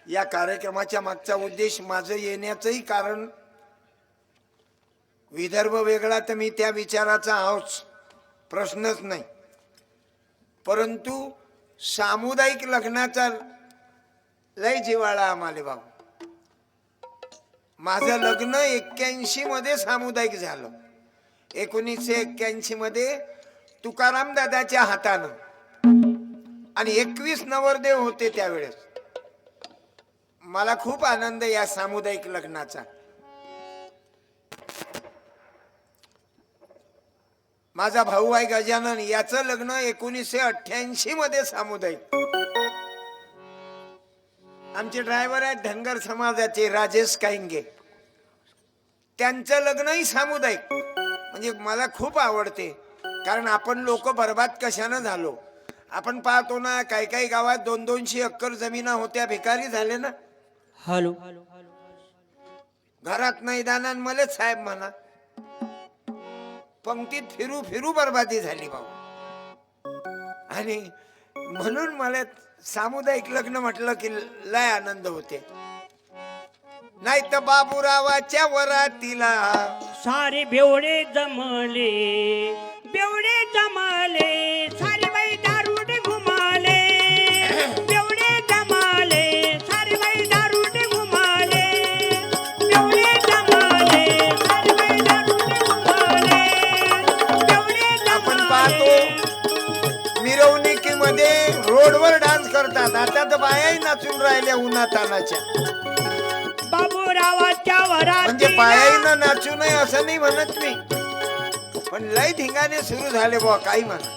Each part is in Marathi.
या कार्यक्रमाच्या मागचा उद्देश, माझं येण्याचंही कारण, विदर्भ वेगळा तर मी त्या विचाराचा आहोच, प्रश्नच नाही, परंतु सामुदायिक लग्नाचा लय जिव्हाळा आम्हाला भाऊ. माझं लग्न 81 मध्ये सामुदायिक झालं. 1981 मध्ये तुकाराम दादाच्या हातानं, आणि 21 नवरदेव होते त्यावेळेस. मला खूप आनंद या सामुदायिक लग्नाचा. माझा भाऊ आहे गजानन, याचं लग्न 1988 मध्ये सामुदायिक. आमचे ड्रायव्हर आहेत धनगर समाजाचे राजेश कांगे, त्यांचं लग्नही सामुदायिक. म्हणजे मला खूप आवडते, कारण आपण लोक बर्बाद कशानं झालो. आपण पाहतो ना, काही काही गावात 200-200 एकर जमिना होत्या, भिकारी झाले ना. हॅलो, घरात नाही दाना, मलाच साहेब म्हणा. पंक्तीत फिरू फिरू बर्बादी झाली भाऊ. आणि म्हणून मला सामुदायिक लग्न म्हटलं की लय आनंद होते. नाही तर बाबूरावाच्या वरातीला सारे बेवडे जमले, बेवडे जमले, सारे बाई दारुडे घुमाले, बेवडे जमले, सारे बाई दारुडे घुमाले, बेवडे जमले, सारे बाई दारुडे घुमाले, बेवडे जमले. आपण पाहतो मिरवणुकीमध्ये रोडवर डान्स करतात. आता तर बायाही नाचून राहिल्या उन्हातानाच्या. बाबूरावाच्या वरात म्हणजे बायाईनं नाचू नये असं नाही म्हणत मी, पण लय धिंगाणे सुरू झाले बुवा, काही म्हणा.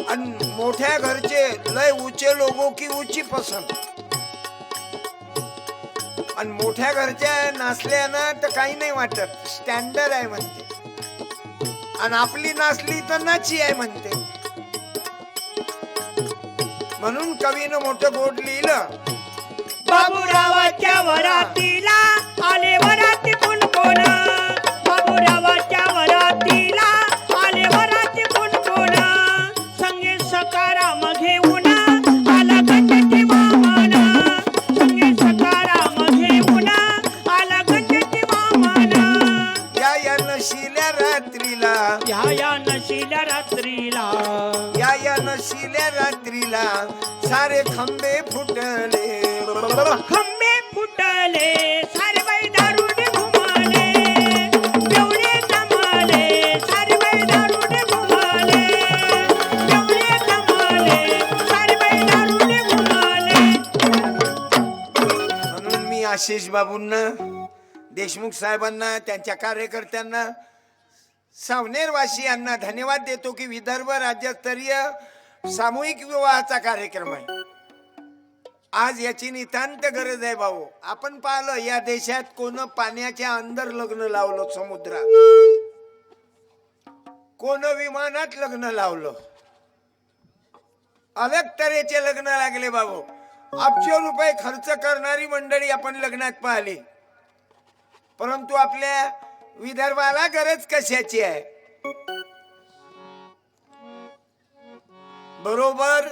आणि मोठ्या घरचे लय ऊंचे लोगो की ऊंची पसंत. आणि मोठ्या घरच्या नाचल्या ना तर काही नाही वाटत, स्टँडर्ड आहे म्हणते. आणि आपली नाचली तर नाची आहे म्हणते. म्हणून कवीनं मोठं बोर्ड लिहिलं, बाबूरावाच्या वरातीला आले वराती कोण कोण, बाबूरावाच्या वरातीला आले वराती कोण कोण, संगे सकाराम घेऊन आला गणपती वामन, संगे सकाराम घेऊन आला गणपती वामन. या नशिल्या रात्रीला, या नशिल्या रात्रीला, या नशिल्या रात्रीला सारे खंबे फुटले, खंबे फुटले, सारे बाई दारुडे घुमाले, बेवडे जमले, सारे बाई दारुडे घुमाले, बेवडे जमले, सारे बाई दारुडे घुमाले. म्हणून मी आशिष बाबूंना, देशमुख साहेबांना, त्यांच्या कार्यकर्त्यांना, सावनेरवासियांना धन्यवाद देतो की विदर्भ राज्यस्तरीय सामूहिक विवाहाचा कार्यक्रम आहे. आज याची नितांत गरज आहे भाऊ. आपण पाहिलं या देशात कोण पाण्याच्या अंदर लग्न लावलं, समुद्रात, कोण विमानात लग्न लावलं, अलग तऱ्हेचे लग्न लागले भाऊ. अब्ज रुपये खर्च करणारी मंडळी आपण लग्नात पाहिली, परंतु आपल्या विदर्भाला गरज कशाची आहे. बरोबर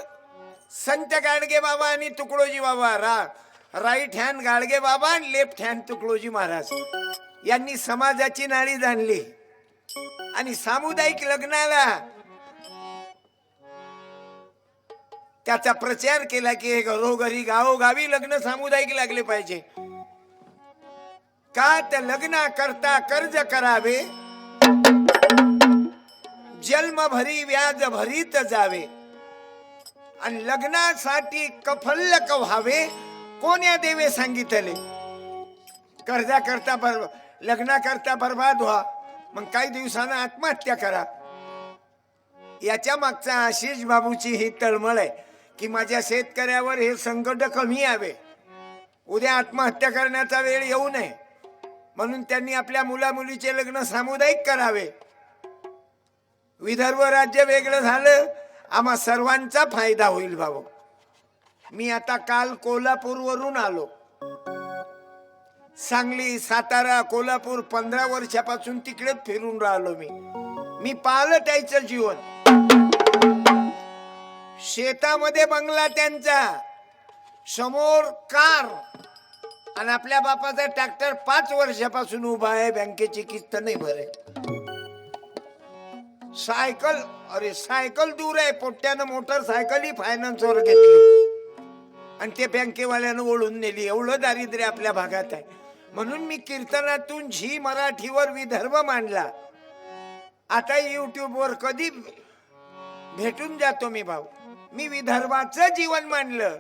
संत गाडगे बाबा आणि तुकडोजी बाबा, राईट हँड गाडगे बाबा आणि लेफ्ट हँड तुकडोजी महाराज यांनी समाजाची नाळी जाणली. आणि सामुदायिक लग्नाला त्याचा प्रचार केला की घरोघरी गावोगावी लग्न सामुदायिक लागले पाहिजे. का त्या लग्ना करता कर्ज करावे, जन्म भरी व्याज भरीत जावे, आणि लग्नासाठी कफल्लक व्हावे कोण्या देवे सांगितले. कर्जा करता लग्ना करता बर्बाद व्हा, मग काही दिवसांना आत्महत्या करा. याच्या मागचा आशिष बाबूची ही तळमळ आहे की माझ्या शेतकऱ्यावर हे संकट कमी यावे, उद्या आत्महत्या करण्याचा वेळ येऊ नये, म्हणून त्यांनी आपल्या मुला मुलीचे लग्न सामुदायिक करावे. विदर्भ राज्य वेगळं झालं, आम्हा सर्वांचा फायदा होईल भाऊ. मी आता काल कोल्हापूरवरून आलो. सांगली, सातारा, कोल्हापूर 15 वर्षापासून तिकडेच फिरून राहिलो मी पाहिलं त्याचं जीवन. शेतामध्ये बंगला त्यांचा, समोर कार, आणि आपल्या बापाचा ट्रॅक्टर 5 वर्षापासून उभा आहे, बँकेची किस्त नाही भरे. सायकल, अरे सायकल दूर आहे, पोट्यानं मोटरसायकल ही फायनान्सवर घेतली आणि ते बँकेवाल्यानं ओढून नेली. एवढं दारिद्र्य आपल्या भागात आहे. म्हणून मी कीर्तनातून झी मराठीवर विदर्भ मांडला. आता युट्यूबवर कधी भेटून जातो मी भाऊ. मी विदर्भाचं जीवन मांडलं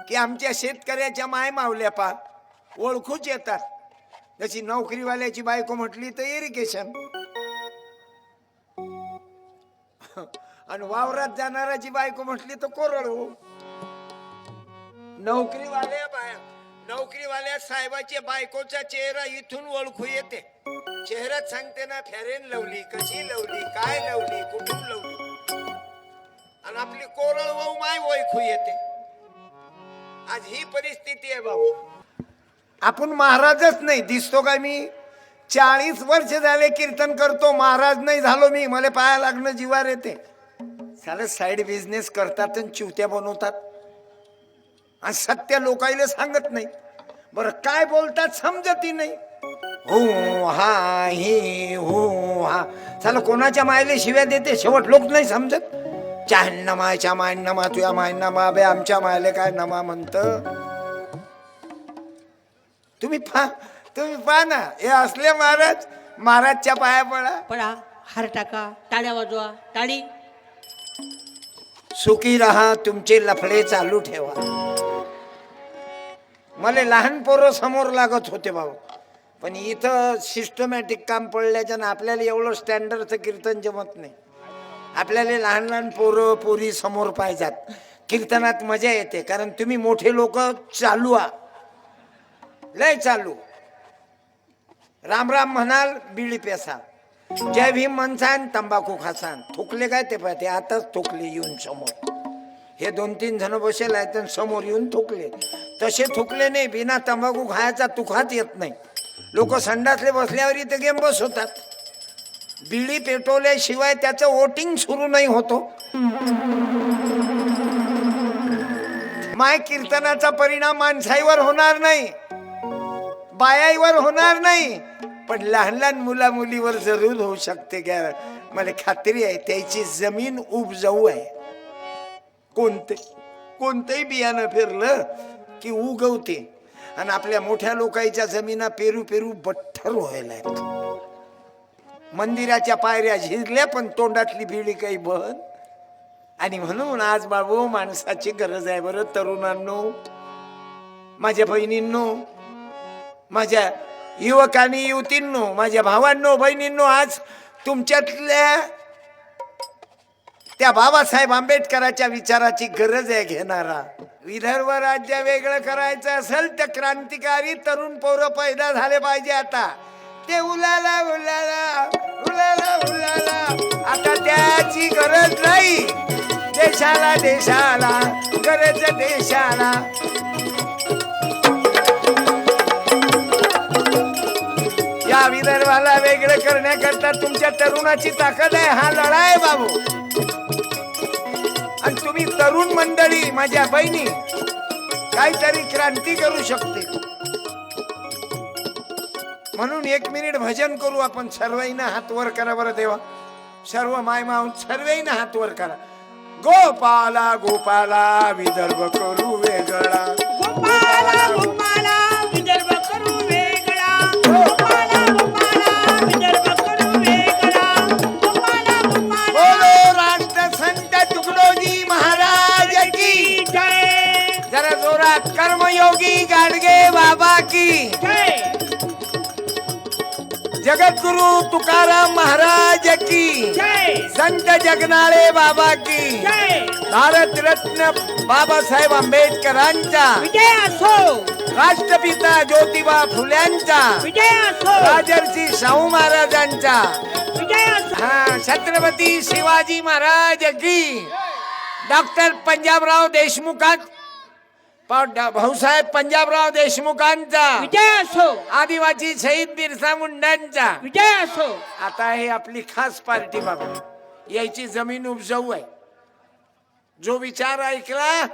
की आमच्या शेतकऱ्याच्या माय मावल्या पा ओळखूच येतात. जशी नोकरीवाल्याची बायको म्हटली तर इरिगेशन, आणि वावरात जाणाराची बायको म्हटली तर कोरडू. नोकरीवाल्या साहेबाच्या बायकोचा चेहरा इथून ओळखू येते. चेहऱ्यात सांगते ना, फेरेन लवली, कशी लवली, काय लवली, कुठून लवली. आणि आपली कोरळ वहू माय ओळखू येते. आज ही परिस्थिती आहे भाऊ. आपण महाराजच नाही दिसतो का? मी 40 वर्ष झाले कीर्तन करतो, महाराज नाही झालो मी. मला पाया लागणं जीवार येते. साले साइड बिझनेस करतात आणि चिवत्या बनवतात आणि सत्य लोकायला सांगत नाही. बरं काय बोलतात समजती नाही. हो हा ही हो हा, साला कोणाच्या मायले शिव्या देते, शेवट लोक नाही समजत. चाहन्नमा मायनमा तुया मायनमा बे, आमच्या मायले काय नमा म्हणत. तुम्ही पहा ना, हे असले महाराज, महाराजच्या पाया पडा, हार टाका, टाळ्या वाजवा, टाळी. सुखी राहा, तुमचे लफडे चालू ठेवा. मला लहान पोरं समोर लागत होते भाऊ, पण इथं सिस्टमॅटिक काम पडल्याच्या ना आपल्याला एवढं स्टँडर्डचं कीर्तन जमत नाही. आपल्याला लहान लहान पोरं पोरी समोर पाहिजात. कीर्तनात मजा येते, कारण तुम्ही मोठे लोक चालू लय चालू. राम राम म्हणाल, बिडी पेसा, जय भीम म्हणसान, तंबाखू खासान. थुकले काय ते पाहते, आताच थुकले येऊन समोर. हे 2-3 जण बसेल आहेत आणि समोर येऊन थुकले. तसे थुकले नाही, बिना तंबाखू खायचा तुखात येत नाही. लोक संडासले बसल्यावर इथे गेम बसवतात. बिडी पेटवल्याशिवाय त्याचं वोटिंग सुरू नाही होतो. माय कीर्तनाचा परिणाम माणसाईवर होणार नाही, बायाईवर होणार नाही, पण लहान लहान मुला मुलीवर जरूर होऊ शकते. मला खात्री आहे त्याची जमीन उपजाऊ आहे. कोणतंही बियाणं पेरलं की उगवते. आणि आपल्या मोठ्या लोकांच्या जमिना पेरू पेरू बठ्ठर व्हायला आहेत. मंदिराच्या पायऱ्या झिजल्या पण तोंडातली बिडी काही बंद. आणि म्हणून आज बाबू माणसाची गरज आहे. बरं तरुणांनो, माझ्या बहिणींनो, माझ्या युवकांनी युवतींनो, माझ्या भावांनो बहिणींनो, आज तुमच्यातल्या त्या बाबासाहेब आंबेडकरांच्या विचाराची गरज आहे घेणारा. विदर्भ राज्य वेगळं करायचं असेल तर क्रांतिकारी तरुण पोरं पैदा झाले पाहिजे. आता ते उलाला उलाला उलाला उलाला, आता त्याची गरज नाही. देशाला गरज देशाला. या विदर्भाला वेगळं करण्याकरता तुमच्या तरुणाची ताकद आहे. हा लढा आहे बाबू. आणि तुम्ही तरुण मंडळी, माझ्या बहिणी, काहीतरी क्रांती करू शकते. म्हणून 1 मिनिट भजन करू आपण. सर्वांना हात वर करा बरं देवा. सर्व मायमाऊन सर्वांना हात वर करा. गोपाला गोपाला विदर्भ करू वेगळा. गोपाला गोपाला विदर्भ करू वेगळा. गोपाला गोपाला विदर्भ करू वेगळा. गोपाला गोपाला. बोलो राष्ट्रसंत तुकडोजी महाराज की जय. जरा जोरात. कर्मयोगी गाडगे बाबा की जय. जगद्गुरु तुकाराम महाराज की जय. संत जगनाळे बाबा की जय. भारत रत्न बाबासाहेब आंबेडकरांचा विजय असो. राष्ट्रपिता ज्योतिबा फुल्यांचा, विजय असो. राजर्षी शाहू महाराजांचा, विजय असो. हा छत्रपती शिवाजी महाराज की, डॉक्टर पंजाबराव देशमुखांचा, भाऊसाहेब पंजाबराव देशमुखांचा, विजय असो. आदिवासी शहीद बिरसा मुंडांचा विजय असो. आता हे आपली खास पार्टी बाबा. यायची जमीन उपजाऊ आहे. जो विचार ऐकला,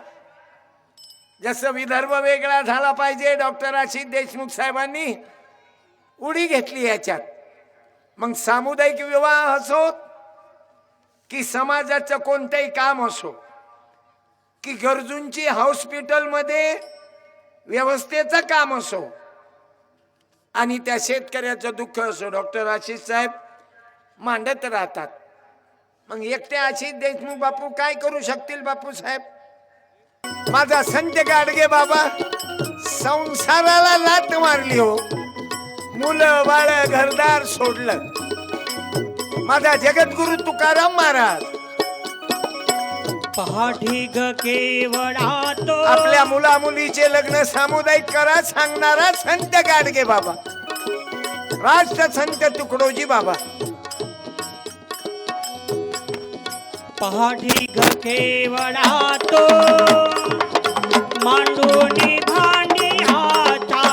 जसं विदर्भ वेगळा झाला पाहिजे डॉक्टर आशिष देशमुख साहेबांनी उडी घेतली याच्यात. मग सामुदायिक विवाह असो की समाजाचं कोणतंही काम असो की गरजूंची हॉस्पिटलमध्ये व्यवस्थेचं काम असो आणि त्या शेतकऱ्याचं दुःख असो, डॉक्टर आशिष साहेब मांडत राहतात. मग एकटे आशिष देशमुख बापू काय करू शकतील? बापू साहेब, माझा संत गाडगे बाबा संसाराला लात मारली हो, मुलं बाळ घरदार सोडलं. माझा जगद्गुरु तुकाराम महाराज पहाठी ग केवळा तो आपल्या मुला मुलीचे लग्न सामुदायिक करा सांगणारा संत गाडगे बाबा, राष्ट्र संत तुकडोजी बाबा. पहाठी ग केवळा तो मांडूनी भांडी हाता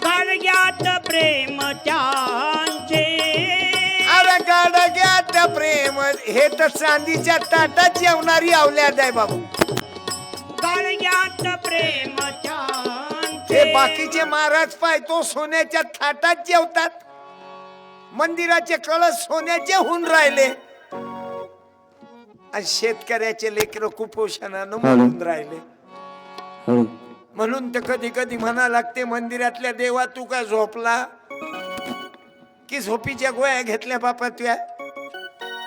गाडग्यात प्रेम त्यांचे. अरे गाडग्यात प्रेम हे तर चांदीच्या ताटात जेवणारी अवल्याद आहे बाबू. गाडग्यात प्रेम हे त्यांचे. बाकीचे महाराज पाय तो सोन्याच्या थाटात जेवतात, मंदिराचे कळस सोन्याचे होऊन राहिले आणि शेतकऱ्याचे लेकर कुपोषणानं मरून राहिले. म्हणून तर कधी कधी म्हणा लागते मंदिरातल्या देवा तू काय झोपला की झोपीच्या गोळ्या घेतल्या बापा तुया?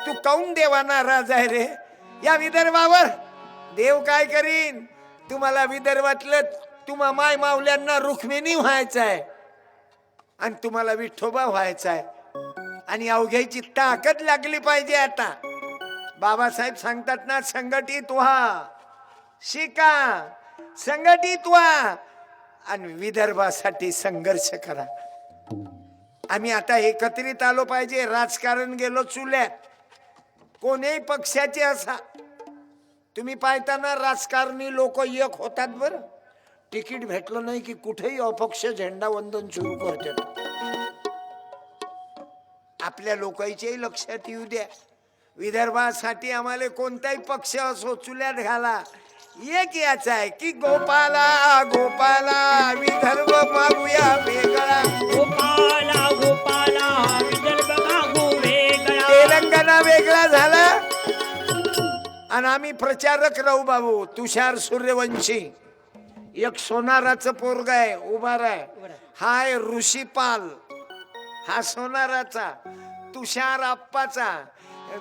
तू काऊन देवा नाराज आहे रे? या विदर्भावर देव काय करीन? तुम्हाला विदर्भातलं तुम्हा माय मावल्यांना रुक्मिणी व्हायचं आहे आणि तुम्हाला विठोबा व्हायचा आहे आणि अवघ्याची ताकद लागली पाहिजे. आता बाबासाहेब सांगतात ना, संघटित व्हा, शिका, संघटित व्हा आणि विदर्भासाठी संघर्ष करा. आम्ही आता एकत्रित आलो पाहिजे. राजकारण गेलो चुल्यात, कोणीही पक्षाचे असा. तुम्ही पाहताना राजकारणी लोक एक होतात बरं. तिकीट भेटलं नाही की कुठेही अपक्ष झेंडा वंदन सुरू करतात. आपल्या लोकांच्याही लक्षात येऊ द्या, विदर्भासाठी आम्हाला कोणताही पक्ष असो चुल्यात घाला. एक याच आहे की गोपाला गोपाला विदर्भ मागूया वेगळा. गोपाला गोपाला विदर्भ मागू वेगळा. तेलंगणा वेगळा झाला आणि आम्ही प्रचारक राहू बाबू. तुषार सूर्यवंशी एक सोनाराचं पोरग आहे उभा आहे, हा आहे ऋषीपाल, हा सोनाराचा, तुषार आप्पाचा,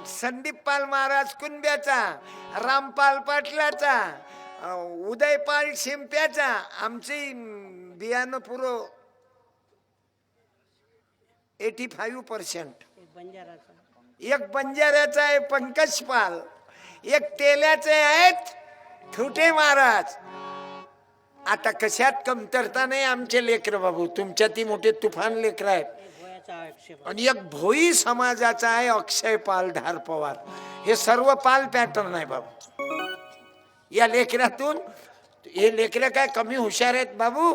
संदीप पाल महाराज कुंब्याचा, रामपाल पाटलाचा, उदयपाल शिंप्याचा. आमची बियाणं पुरं 85%. एक बंजाऱ्याचा आहे पंकज पाल, एक तेल्याचे आहेत थुटे महाराज. आता कशात कमतरता नाही आमचे लेकर बाबू, तुमच्या ती मोठे तुफान लेकर आहेत. आणि एक भोई समाजाचा आहे अक्षय पाल धार पवार. हे सर्व पाल पॅटर्न आहे बाबू. या लेकरातून हे लेकर काय कमी हुशार आहेत बाबू?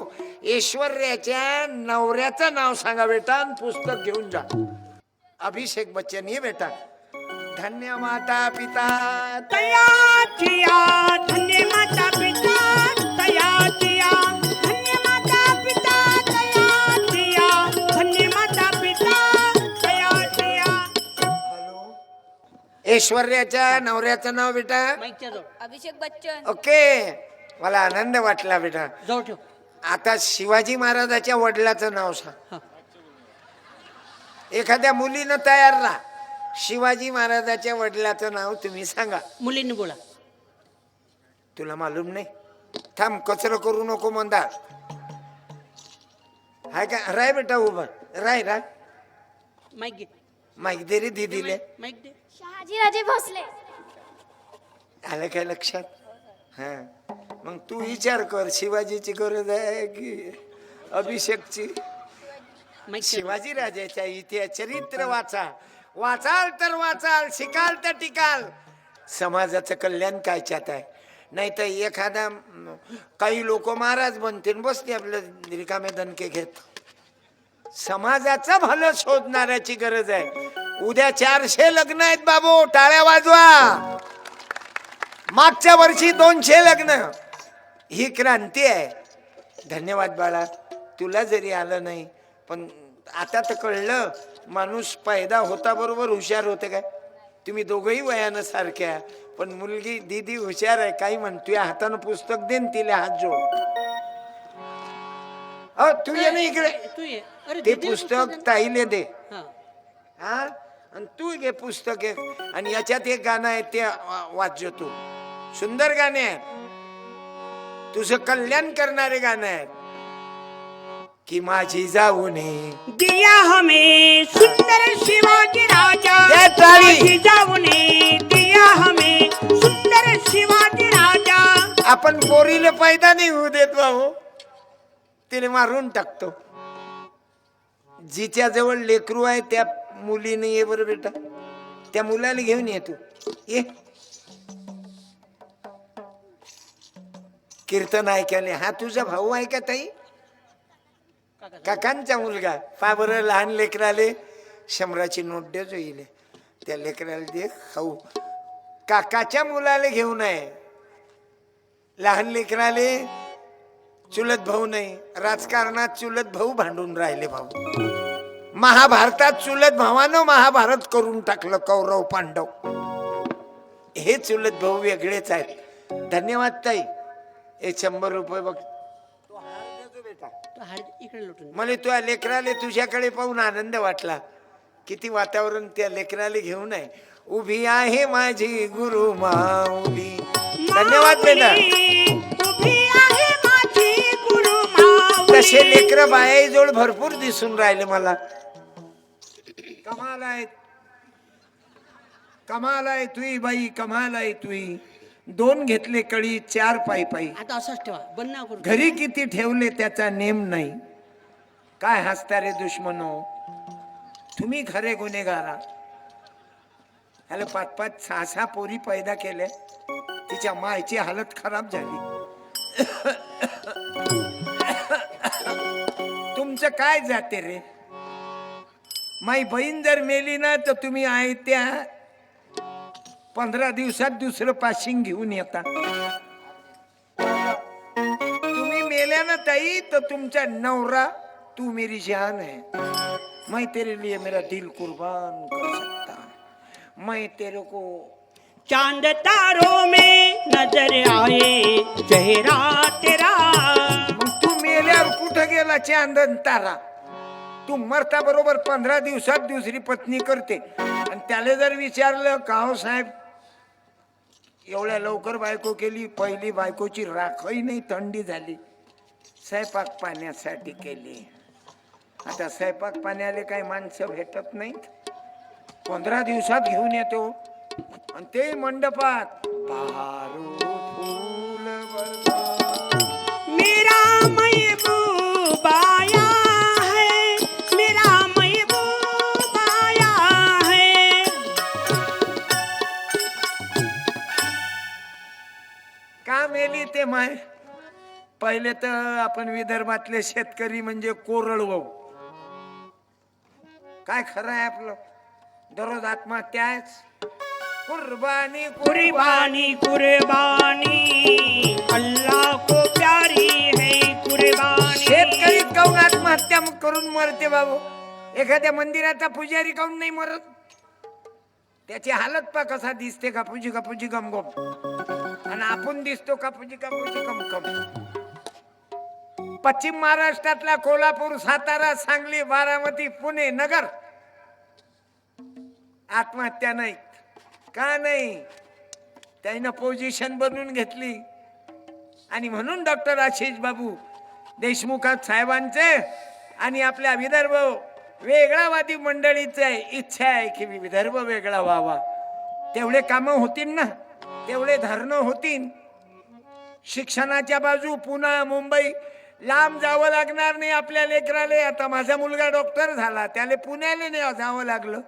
ऐश्वर्याच्या नवऱ्याचं नाव सांगा बेटा आणि पुस्तक घेऊन जा. अभिषेक बच्चन ये बेटा. धन्य माता पिता तयाचिया धन्य माता पिता तयाचिया धन्य माता पिता तयाचिया धन्य माता पिता तयाचिया. ऐश्वर्याच्या नवऱ्याचं नाव बेटा अभिषेक बच्चन. ओके, मला आनंद वाटला बेटा. जाऊ ठेव. आता शिवाजी महाराजाच्या वडिलाचं नाव सांग. एखाद्या मुलीनं तयार राहा, शिवाजी महाराजाच्या वडिलाचं नाव तुम्ही सांगा. मुलींनी बोला. तुला मालूम नाही? थांब, कचरं करू नको मंदार. हाय का? राय बेटा उभं राय. राय माईक घे. माईक दे रे दीदीले. माईक दे. शहाजी राजे भोसले. आलं काय लक्षात? हा, मग तू विचार कर, शिवाजीची गरज आहे की अभिषेकची? शिवाजी राजाच्या इतिहास चरित्र वाचा, वाचाल तर वाचाल, शिकाल तर टिकाल. समाजाचं कल्याण कायच्यात आहे. नाही तर एखादा काही लोक महाराज बनतील, बसते आपलं रिकामे दणके घेत. समाजाचं भलं शोधणाऱ्याची गरज आहे. उद्या 400 लग्न आहेत बाबू, टाळ्या वाजवा. मागच्या वर्षी 200 लग्न. ही क्रांती आहे. धन्यवाद बाळा. तुला जरी आलं नाही पण आता तर कळलं माणूस पैदा होता बरोबर हुशार होते काय. तुम्ही दोघंही वयानं सारख्या पण मुलगी दीदी हुशार आहे. काही म्हणतोय हातानं पुस्तक देन तिला हात जोड. तू ये ना इकडे. तू ये. अरे ते दीदीला पुस्तक दे. ताईले दे. हा. हा आणि तू घे पुस्तक एक. आणि याच्यात एक गाणं आहे ते वाच्य तू. सुंदर गाणे आहे. तुझं कल्याण करणारे गाणं आहे की माझी जाऊ नये दिया हमें सुंदर शिवाजी राजा. जय टाळी. माझी जाऊने दिया हमें सुंदर शिवाजी राजा. आपण पोरीला पैदा नाही होऊ देत भाऊ. तिला मारून टाकतो. जिच्या जवळ लेकरू आहे त्या मुलीने ये बरं बेटा. त्या मुलाला घेऊन ये तू. ये कीर्तन ऐकायला. हा तुझा भाऊ आहे का ताई? काकांचा मुलगा. पा बरं लहान लेकराले 100ची नोट दे जोईले. त्या लेकराला दे खाऊ. काकाच्या मुलाला घेऊन आहे. लहान लेकराले चुलत भाऊ नाही. राजकारणात चुलत भाऊ भांडून राहिले भाऊ. महाभारतात चुलत भावानं महाभारत करून टाकलं कौरव पांडव. हे चुलत भाऊ वेगळेच आहेत. धन्यवाद ताई. हे 100 रुपये बघ. तो हाड इकडे लुटून. मला तुझ्या लेकराले तुझ्याकडे पाहून आनंद वाटला. किती वातावरण त्या लेकराले घेऊन आहे. उभी आहे माझी गुरु माऊली. धन्यवाद बेटा. उभी आहे माझी गुरु माऊली. तसे लेकर बायाजवळ भरपूर दिसून राहिले मला. कमाल आहे. कमाल आहे तुई बाई. कमाल आहे तुई. 2 घेतले कळी 4 पायी पायी. आता असंच ठेवा. बंद ना करू. घरी किती ठेवले त्याचा नेम नाही. काय हसता रे दुश्मनो. तुम्ही खरे गुन्हेगारा. ह्याला 5-5, 6-6 पोरी पैदा केल्या. तिच्या मायची हालत खराब झाली. तुमचं काय जाते रे. माई बहीण जर मेली ना तर तुम्ही आहे त्या 15 दिवसात दुसरं पाशिंग घेऊन येता. तुम्ही मेल्या ना ताई तर तुमचा नवरा तू मेरी जान है. मैं तेरे लिए मेरा दिल कुर्बान कर सकता. मैं तेरे को. चांद तारों में नजर आए चेहरा तेरा. मग तू मेल्यावर कुठं गेला चांदन तारा. तू मरता बरोबर 15 दिवसात दुसरी पत्नी करते. आणि त्याला जर विचारलं का हो साहेब एवढ्या लवकर बायको केली. पहिली बायकोची राखही नाही थंडी झाली. स्वयंपाक पाण्यासाठी केली. आता स्वयंपाक पाण्याला काही माणसं भेटत नाहीत. 15 दिवसात घेऊन येतो. आणि ते मंडपात बहारो फूल बरसा. मेरा महबूब आया है. मेरा महबूब आया है. का मेली ते माय. पहिले तर आपण विदर्भातले शेतकरी म्हणजे कोरडवू. काय खरं आहे आपलं. दररोज आत्महत्या आहेच. कुर्बानी कुर्बानी कुर्बानी अल्लाह को प्यारी है कुर्बानी. शेतकरी काऊन आत्महत्या करून मरते बाबू. एखाद्या मंदिराचा पुजारी काऊन नाही मरत. त्याची हालत पा कसा दिसते. कापूजी कापूजी गमगम. आणि आपण दिसतो कापूजी कापूजी कमकम. पश्चिम महाराष्ट्रातला कोल्हापूर सातारा सांगली बारामती पुणे नगर आत्महत्या नाही. का नाही. त्यानं पोझिशन बनवून घेतली. आणि म्हणून डॉक्टर आशिष बाबू देशमुख साहेबांचे आणि आपल्या विदर्भ वेगळावादी मंडळीचे इच्छा आहे की विदर्भ वेगळा व्हावा. तेवढे कामं होतील ना. तेवढे धरणं होतील. शिक्षणाच्या बाजू पुणे मुंबई लांब जावं लागणार नाही आपल्या लेकराले. आता माझा मुलगा डॉक्टर झाला. त्याला पुण्याला नाही जावं लागलं.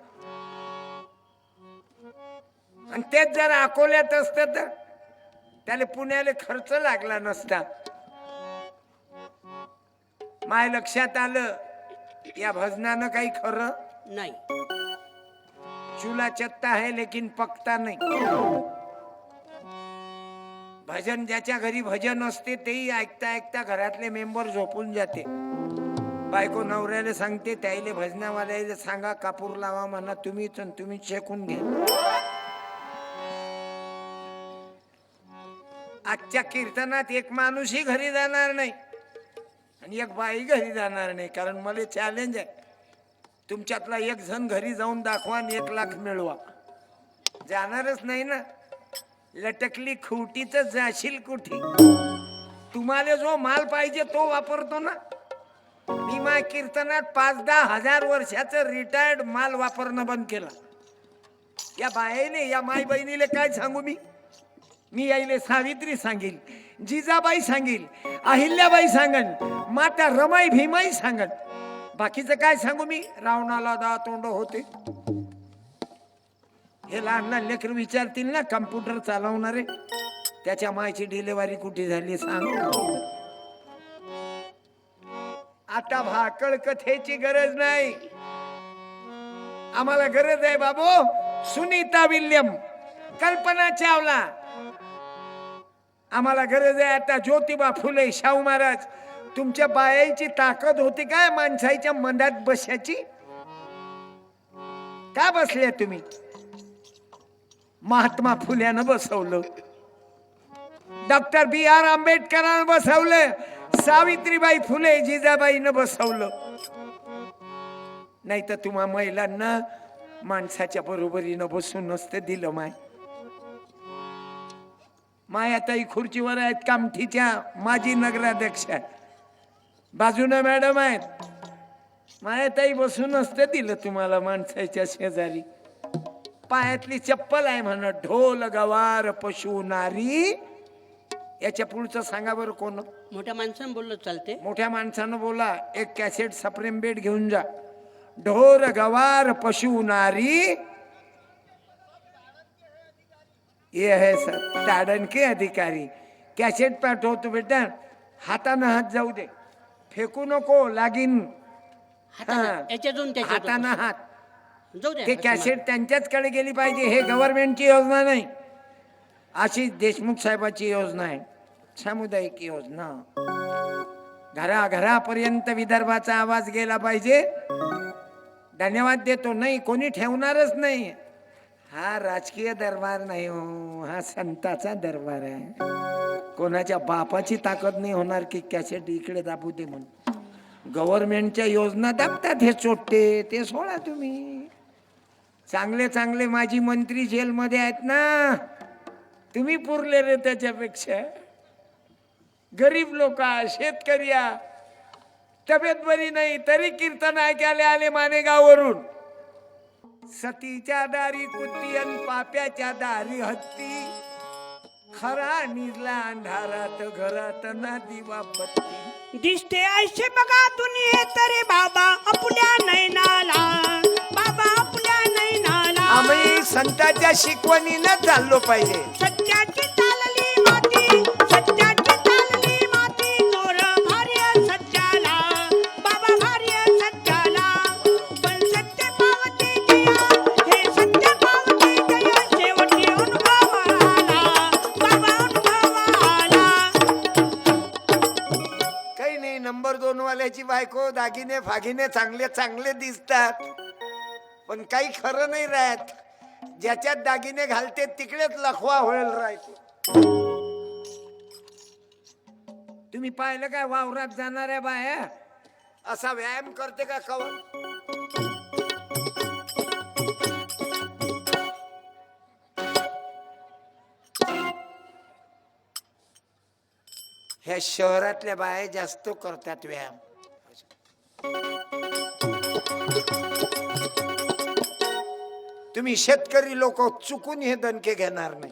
आणि तेच जर अकोल्यात असतं तर त्याला पुण्याला खर्च लागला नसता. माय लक्षात आलं या भजनानं काही खरं नाही. चूल्हा चत्ता है लेकिन पकता नहीं. भजन ज्याच्या घरी भजन असते तेही ऐकता ऐकता घरातले मेंबर झोपून जाते. बायको नवऱ्याला सांगते त्याईले भजनावाल्याला सांगा कापूर लावा म्हणा तुम्हीच आणि तुम्ही शेकून घ्या. आजच्या कीर्तनात एक माणूसही घरी जाणार नाही आणि एक बाई घरी जाणार नाही. कारण मला चॅलेंज आहे, तुमच्यातला एक जण घरी जाऊन दाखवा आणि 1 लाख मिळवा. जाणारच नाही ना. लटकली खुटी तर जाशील कुठे. तुम्हाला जो माल पाहिजे तो वापरतो ना. मी माझ्या कीर्तनात 5-10 हजार वर्षाचं रिटायर्ड माल वापरणं बंद केलं. या बाईने या माई बहिणीला काय सांगू मी यायले सावित्री सांगेल, जिजाबाई सांगेल, अहिल्याबाई सांगन, माता रमाई भीमाई सांगन. बाकीचं काय सांगू मी. रावणाला 10 तोंड होते. हे लहान लहान लेकर विचारतील ना कम्प्युटर चालवणारे, त्याच्या मायची डिलिव्हरी कुठे झाली सांग. आता भाकड कथेची गरज नाही. आम्हाला गरज आहे बाबू सुनीता विल्यम, कल्पना चावला. आम्हाला गरज आहे आता ज्योतिबा फुले, शाहू महाराज. तुमच्या बायाची ताकद होती काय माणसाच्या मनात बसायची? का बसले तुम्ही? महात्मा फुल्यानं बसवलं, डॉक्टर B.R. आंबेडकरांनं बसवलं, सावित्रीबाई फुले जिजाबाईनं बसवलं. नाही तर तुम्हा महिलांना माणसाच्या बरोबरीनं बसून नसतं दिलं. मायाताई खुर्चीवर आहेत, कामठीच्या माजी नगराध्यक्ष आहेत. बाजूनं मॅडम आहेत. मायाताई बसून नसतं दिलं तुम्हाला माणसाच्या शेजारी. पायातली चप्पल आहे म्हणा. ढोल गवार पशु नारी. याच्या पुढचं सांगा बरं कोण? मोठ्या माणसानं बोललं चालते. मोठ्या माणसानं बोला. एक कॅसेट सप्रेम बेड घेऊन जा. ढोर गवार पशु नारी ये है ताडन के अधिकारी. कॅसेट पाठवतो बेटा. हातानं हात जाऊ दे, फेकू नको लागीन. हातानं हात. ते कॅसेट त्यांच्याचकडे गेली पाहिजे. हे गव्हर्नमेंटची योजना नाही, आशिष देशमुख साहेबाची योजना आहे, सामुदायिक योजना. घराघरापर्यंत विदर्भाचा आवाज गेला पाहिजे. धन्यवाद देतो. नाही कोणी ठेवणारच नाही. हा राजकीय दरबार नाही हो, हा संताचा दरबार आहे. कोणाच्या बापाची ताकद नाही होणार की कॅसेट इकडे दाबू दे म्हणून. गव्हर्नमेंटच्या योजना दाबतात हे चोट्टे, ते सोडा तुम्ही. चांगले चांगले माजी मंत्री जेलमध्ये आहेत ना, तुम्ही पुरले रे त्याच्यापेक्षा. गरीब लोक, शेतकरी, तब्येत बरी नाही तरी कीर्तन ऐकायला आले मानेगाववरून. सतीच्या दारी कुत्ती अन पाप्याच्या दारी हत्ती. खरा निजला अंधारात घरात ना दिवा बत्ती. दिसते ऐसे बघा दुनियेत रे बाबा आपल्या नैनाला. बाबा आपल्या नैनाला. आम्ही संतांच्या शिकवणीनं चाललो पाहिजे. सत्याची चालली माती, सत्याची चालली माती. चोर भार्य सत्याला, बाबा भार्य सत्याला. पण सत्य पावते जया, हे सत्य पावते जया. शेवटी अनुभव आला, बाबा अनुभव आला. काही नाही. नंबर 2 वाल्याची बायको दागिने फागिने चांगले चांगले दिसतात, पण काही खरं नाही राहत. ज्याच्यात दागिने घालते तिकडेच लखवा होईल राहते. तुम्ही पाहिलं काय वावरात जाणाऱ्या बाया असा व्यायाम करते का कवा? ह्या शहरातल्या बाया जास्त करतात व्यायाम. तुम्ही शेतकरी लोक चुकून हे दणके घेणार नाही.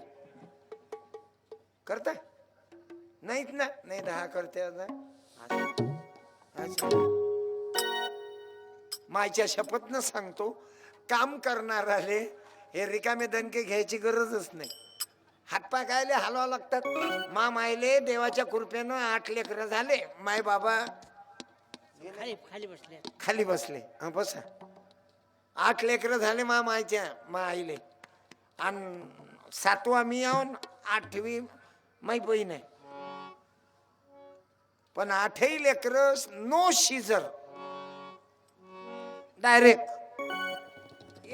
करता नाहीत ना? नाही 10 करते. मायच्या शपथनं सांगतो, काम करणाराले हे रिकामे दणके घ्यायची गरजच नाही. हातपाय कायले हलवा लागतात. मायले देवाच्या कृपेनं 8 लेकरं झाले. माय बाबा खाली बसले. बसा. 8 लेकरं झाले मायच्या आईले. आणि 7वा मी आहोन, 8वी माही बहीण आहे, पण 8 लेकर नो शिजर, डायरेक्ट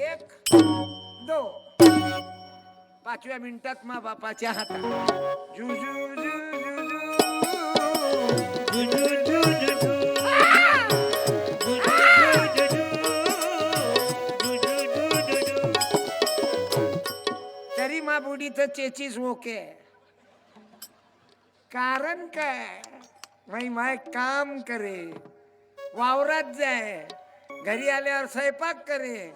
1 2 5व्या मिनिटात मा बापाच्या हातात जू जू जू जू जू. तरी मा बुडीचं चेचीस ओके. कारण काय, माई माय काम करे, वावरात जाय, घरी आल्यावर स्वयंपाक करे.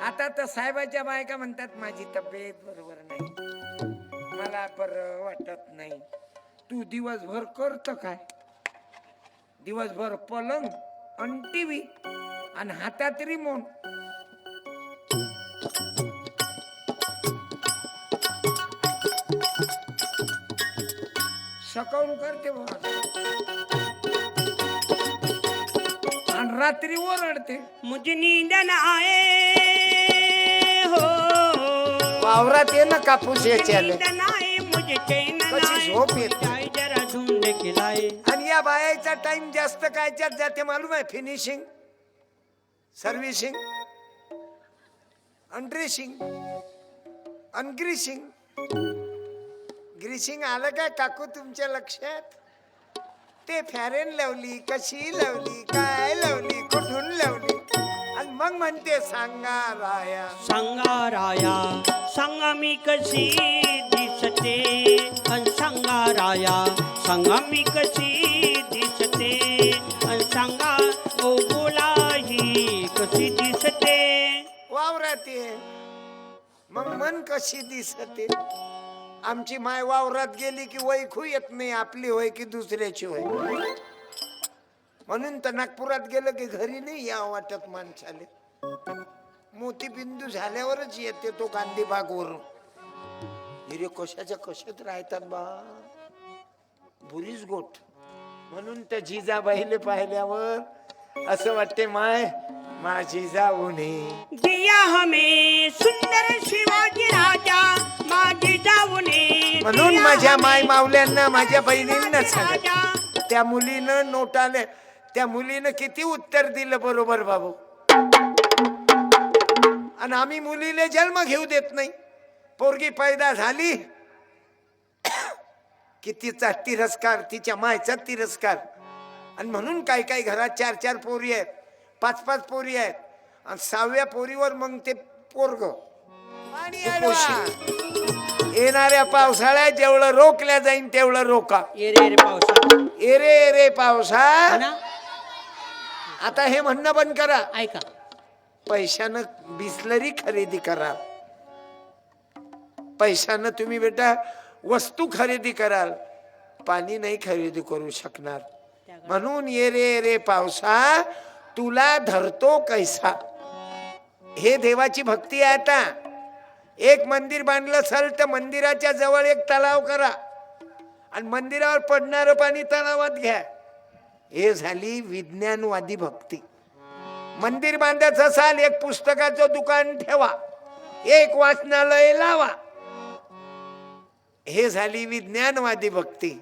आता तर साहेबाच्या बायका म्हणतात माझी तब्येत बरोबर नाही, मला बरं वाटत नाही. तू दिवसभर करत काय? दिवसभर पलंग आणि टीव्ही आणि हातात रिमोट. सकाळून करते आणि रात्री ओरडते मुझे नींद न आए हो, वावरात ये ना कापूस याच्या नींद न आए मुझे चैन न कशी आए, झोप येत जाए जरा ढूंढ के लाए. आणि या बायाचा टाइम जास्त कायच्यात जाते मालूम आहे? Finishing, servicing, undressing, ungreasing. Greasing आलं काय काकू तुमच्या लक्षात? ते फॅरेन लावली, कशी लावली, काय लावली, कुठून लावली, आणि मग म्हणते सांगा राया. सांगा राया, सांगा मी कशी दिसते, अन सांगा राया, सांगा मी कशी दिसते, अन सांगा ओ बोला ही कशी दिसते. वावरात ये, मग मन कशी दिसते? आमची माय वावरात गेली की वैखू येत नाही, आपली होय की दुसऱ्याची होय. म्हणून तर नागपुरात गेलं की घरी नाही या वाटत माणसाले. मोतीबिंदू झाल्यावरच येते तो गांधी बाग वरून. हिरे कशाच्या कशात राहतात बा, बुरीच गोठ. म्हणून त्या जिजाबाईले पाहिल्यावर असं वाटते माय माझी जाऊ नये. दिया हमें सुंदर शिवाजी राजा, माझी जाऊने. म्हणून माझ्या माय मावल्यांना, माझ्या बहिणींना सांगा, त्या मुलीनं नोटाले, त्या मुलीनं किती उत्तर दिलं बरोबर बाबू. आणि आम्ही मुलीला जन्म घेऊ देत नाही. पोरगी पैदा झाली की तिचा तिरस्कार, तिच्या मायचा तिरस्कार. आणि म्हणून काही काही घरात 4-4 पोरी आहेत, 5-5 पोरी आहेत, आणि 6व्या पोरीवर मग ते पोरग. येणाऱ्या पावसाळ्यात जेवढं रोखल्या जाईन तेवढं रोका. ये रे रे पावसा, एरे रे पावसा. हा ना? आता हे म्हणणं बंद करा. ऐका, पैशानं बिस्लरी खरेदी करा, पैशानं तुम्ही बेटा वस्तू खरेदी कराल, पाणी नाही खरेदी करू शकणार. म्हणून ये रे पावसा तुला धरतो कैसा. हे देवाची भक्ती आहे. आता एक मंदिर बांधलं असेल तर मंदिराच्या जवळ एक तलाव करा आणि मंदिरावर पडणारं पाणी तलावात घ्या. हे झाली विज्ञानवादी भक्ती. मंदिर बांधायचं असाल एक पुस्तकाचं दुकान ठेवा, एक वाचनालय लावा. हे झाली विज्ञानवादी भक्ती.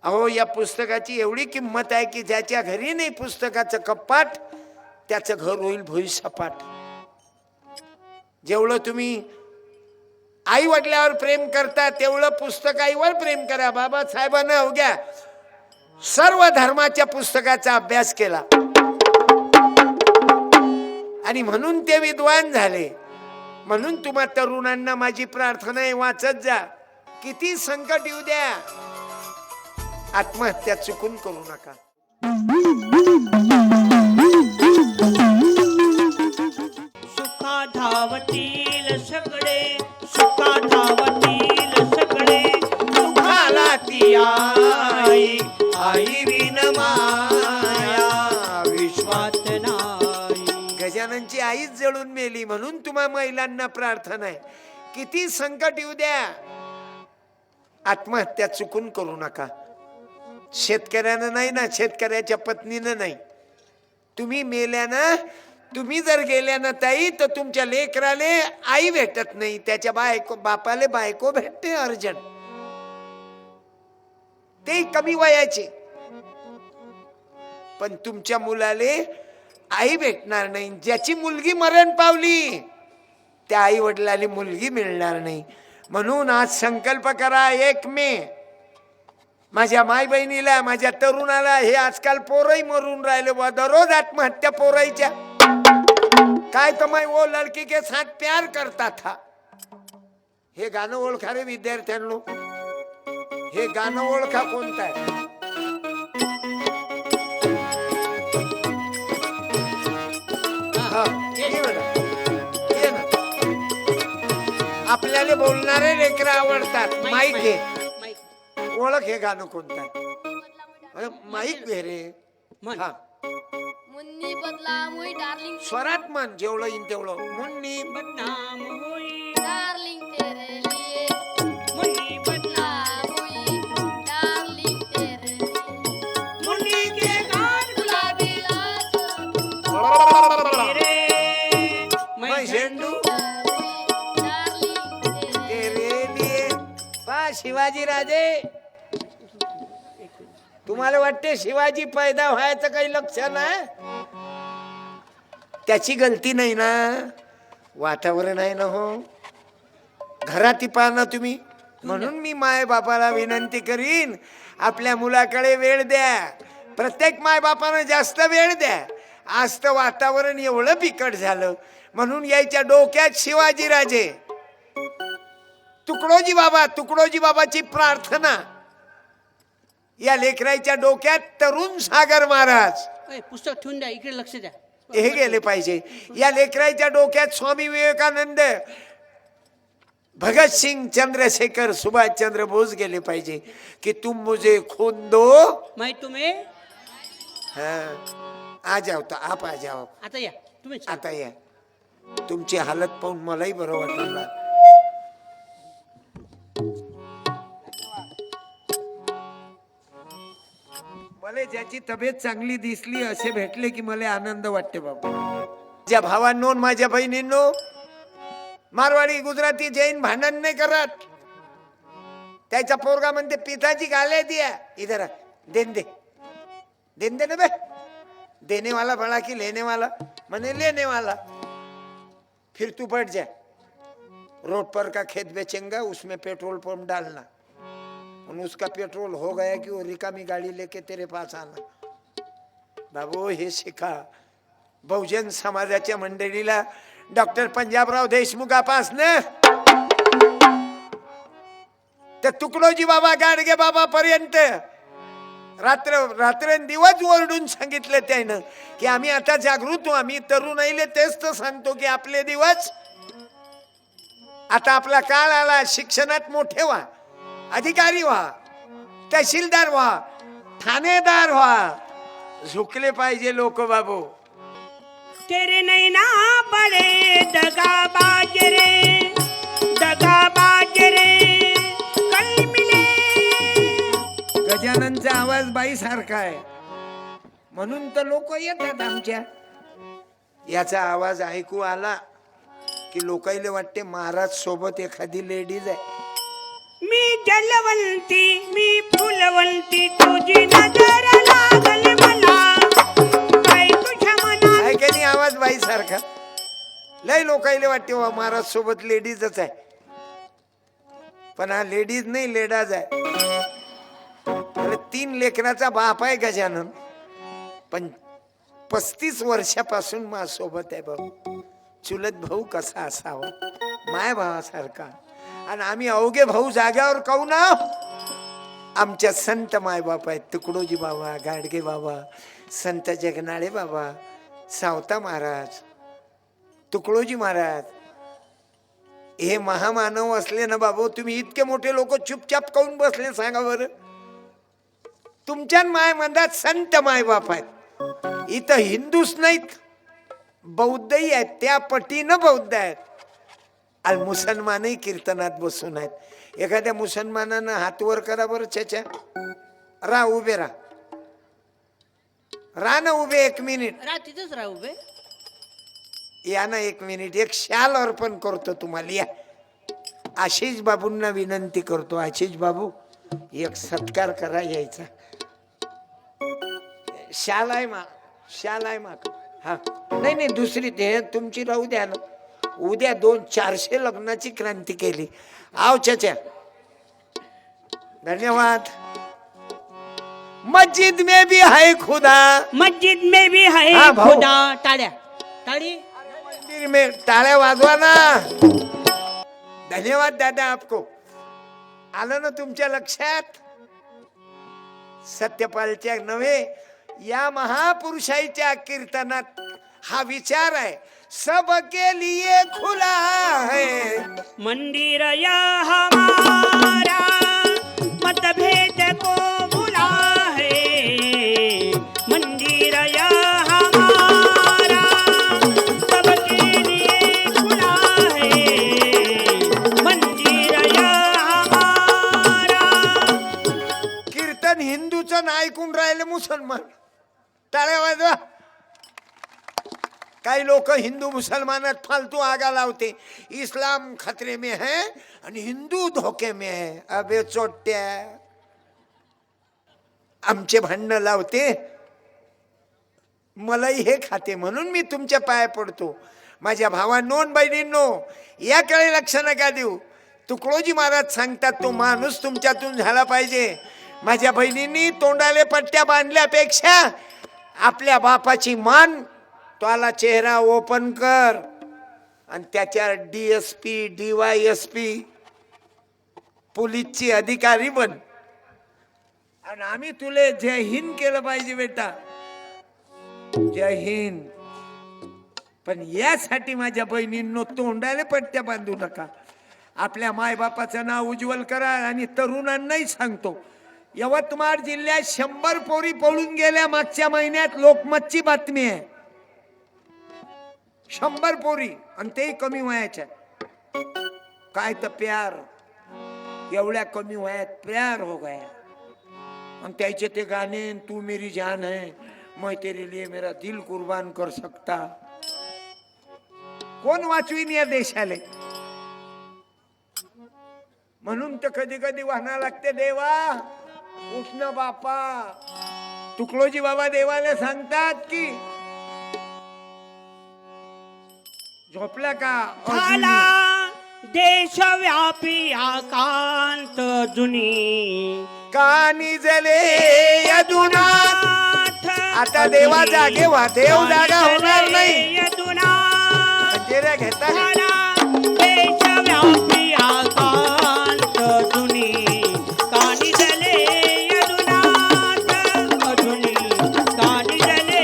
अहो या पुस्तकाची एवढी किंमत आहे की ज्याच्या घरी नाही पुस्तकाचं कपाट त्याचं घर होईल भुईसपाट. जेवढं तुम्ही आई वडिलावर प्रेम करता तेवढं पुस्तक आईवर प्रेम करा. बाबासाहेबांना अवघ्या सर्व धर्माच्या पुस्तकाचा अभ्यास केला आणि म्हणून ते विद्वान झाले. म्हणून तुम्हा तरुणांना माझी प्रार्थना आहे, वाचत जा. किती संकट येऊ द्या, आत्महत्या चुकून करू नका. सुखा धावतील सगळे, सुखा धावतील सगळे, दुःखाला ती आई, आई विन माया विश्वात नाही. गजाननची आईच जळून मेली. म्हणून तुम्हा महिलांना प्रार्थना आहे, किती संकट येऊ द्या, आत्महत्या चुकून करू नका. शेतकऱ्यानं नाही ना, शेतकऱ्याच्या पत्नीनं नाही. तुम्ही मेल्यानं, तुम्ही जर गेल्यानं ताई तर तुमच्या लेकराले आई भेटत नाही, त्याच्या बापाले बायको भेटते अर्जंट. ते कमी वयाचे, पण तुमच्या मुलाले आई भेटणार नाही. ज्याची मुलगी मरण पावली त्या आई वडिलांनी मुलगी मिळणार नाही. म्हणून आज संकल्प करा, 1 मे माझ्या माय बहिणीला, माझ्या तरुणाला, हे आजकाल पोरही मरून राहिले बा, दररोज आत्महत्या पोरायच्या. काय तर मैं वो लड़की के साथ प्यार करता था, हे गाणं ओळखा रे विद्यार्थ्यांनो. हे गाणं ओळखा कोणतं आहे? हा, ये बेटा, ये ना. आपल्याला बोलणारे लेकरं आवडतात. माईक घे, माईक. ओळख हे गाणं कोणतं आहे? अरे माईक घे रे. म्हण. हा, मुन्नी बदला मुई डार्लिंग स्वरात म्हण, जेवढं येईन तेवढं. मुन्नी बदनाम होई, डार्लिंग तेरे लिए मुन्नी बदला, मुई डार्लिंग तेरे लिए मुन्नी के गान गुलाबी लाज रे, मैं झेंडू डार्लिंग तेरे तेरे लिए. पहा शिवाजी राजे, तुम्हाला वाटते शिवाजी पैदा व्हायचं काही लक्ष नाही? त्याची गलती नाही ना, वातावरण आहे ना. हो, घरात पाहना तुम्ही. म्हणून मी माय बापाला विनंती करीन, आपल्या मुलाकडे वेळ द्या. प्रत्येक माय बापानं जास्त वेळ द्या. आज तर वातावरण एवढं बिकट झालं, म्हणून यायच्या डोक्यात शिवाजी राजे, तुकडोजी बाबा, तुकडोजी बाबाची प्रार्थना. या लेकराच्या डोक्यात तरुण सागर महाराज ए, पुस्तक ठेवून द्या, इकडे लक्ष द्या. हे गेले पाहिजे. या लेकराच्या डोक्यात स्वामी विवेकानंद, भगत सिंग, चंद्रशेखर, सुभाष चंद्र बोस गेले पाहिजे की तुम मुझे खून दो. मैं तुम्हें, हाँ, आ जाओ तो आप आ जाओ. आता या तुम्ही. आता या, तुमची हालत पाहून मलाही बरं वाटलं. मला ज्याची तब्येत चांगली दिसली असे भेटले की मला आनंद वाटते बाबा. ज्या भावांनो, माझ्या बहिणींनो, मारवाडी, गुजराती, जैन भांडण नाही करत. त्याच्या पोरगा म्हणते पिताजी गाले दिया, इधर आ, देन दे, देन दे ना बे. देने वाला बड़ा कि लेने वाला? मने लेने वाला. फिर तू बैठ जा, रोड पर का खेत बेचेंगा, उसमें पेट्रोल पंप डालना, और उसका पेट्रोल हो गया कि वो रिकामी गाड़ी लेके तेरे पास आना. बाबू हे शिका. बहुजन समाजाच्या मंडळीला डॉक्टर पंजाबराव देशमुखापासनं तर तुकडोजी बाबा, गाडगे बाबा पर्यंत रात्रंदिवस ओरडून सांगितलं त्यानं की आम्ही आता जागृत, आम्ही तरुणाईले तेच तर सांगतो की आपले दिवस आता, आपला काळ आला. शिक्षणात मोठे व्हा, अधिकारी व्हा, तहसीलदार व्हा, ठाणेदार व्हा. झुकले पाहिजे लोक बाबू. तेरे नैना बड़े दगाबाज रे, दगाबाज रे, कल मिले. गजाननचा आवाज बाई सारखा आहे, म्हणून तर लोक येतात आमच्या. याचा आवाज ऐकू आला की लोकांना वाटते महाराज सोबत एखादी लेडीज आहे. मी जलवंती, मी फुलवंती, तुझी नजर लागल मला, काय तुझ्या मनात. आहे की नाही आवाज बाई सारखा? लय लोकांना वाटते वा महाराज सोबत लेडीजच आहे, पण हा लेडीज नाही, लेडाज आहे. 3 लेकराचा बाप आहे गजानन, पण 35 वर्षापासून माझ्यासोबत आहे भाऊ. चुलत भाऊ कसा असावा, माय भावासारखा. आणि आम्ही अवघे भाऊ जाग्यावर कहू ना, आमच्या संत माय बाप आहेत. तुकडोजी बाबा, गाडगे बाबा, संत जगनाळे बाबा, सावता महाराज, तुकडोजी महाराज, हे महामानव असले ना बाबू. तुम्ही इतके मोठे लोक चुपचाप काऊन बसले सांगा बरं? तुमच्या माय मंदात संत माय बाप आहेत. इथं हिंदूच नाहीत, बौद्धही आहेत, त्या पटीनं बौद्ध आहेत. आणि मुसलमानही कीर्तनात बसून आहेत. एखाद्या मुसलमानानं हात वर करा बरं. चचा रा, उभे रा, ना उभे 1 मिनिट. तिथंच राहू उभे. या ना 1 मिनिट. एक शाल अर्पण करतो तुम्हाला. या आशिष बाबूंना विनंती करतो. आशिष बाबू एक सत्कार करा यायचा. शाल आहे मा, शाल आहे मा. हा नाही नाही, दुसरी ते तुमची राहू द्या ना. उद्या 400 लग्नाची क्रांती केली. आव चाचा, धन्यवाद. मस्जिद में भी है खुदा. मस्जिद में भी है हा, भाऊ. खुदा. टाळ्या टाळी. मंदिर में टाळ्या वाजवा ना. धन्यवाद दादा आपको. आलं ना तुमच्या लक्षात. सत्यपालच्या नव्हे, या महापुरुषाच्या कीर्तनात हा विचार आहे, सबके लिए खुला है. मंदिर या हमारा मतभेद को भुला है. मंदिर या हमारा सबके लिए खुला है. मंदिर या हमारा. कीर्तन हिंदूचं ना ऐकून राहिले मुसलमान. टाळ्या वाजवा. काही लोक हिंदू मुसलमानात फालतू आगा लावते. इस्लाम खतरे में है आणि हिंदू धोके में है. अबे चोट्या, आमचे भांडणं लावते. मलाही हे खाते म्हणून मी तुमच्या पाया पडतो. माझ्या भावांनो आणि बहिणींनो, याकडे लक्ष नका देऊ. तुकडोजी महाराज सांगतात, तो माणूस तुमच्यातून झाला पाहिजे. माझ्या बहिणींनी तोंडाले पट्ट्या बांधल्यापेक्षा आपल्या बापाची मान, त्याला चेहरा ओपन कर आणि त्याच्यावर DSP DYSP पोलीसची अधिकारी बन. आणि आम्ही तुले जय हिंद केलं पाहिजे बेटा, जय हिंद. पण यासाठी माझ्या बहिणींनो तोंडाले पट्ट्या बांधू नका. आपल्या मायबापाचं नाव उज्ज्वल करा. आणि तरुणांनाही सांगतो, यवतमाळ जिल्ह्यात 100 पोरी पळून गेल्या मागच्या महिन्यात. लोकमतची बातमी आहे. 100 पोरी, आणि तेही कमी वयाच्या. काय तर प्यार, एवढ्या कमी वयात प्यार हो गया. आणि त्याचे ते गाणे, तू मेरी जान है, मैं तेरे लिए मेरा दिल कुर्बान कर सकता. कोण वाचवीन या देशाले. म्हणून तर कधी कधी वाहना लागते, देवा उठ ना बापा. तुकडोजी बाबा देवाला सांगतात की झोपला का झाला देशव्यापी आकांत जुनी. कानी जले यदुनाथ. आता देवा जागे व्हा. देव जागा होणार नाही. मंजिऱ्या घेता देशव्यापी आकांत जुनी. कानी जले यदुनाथ जुनी. कानी जले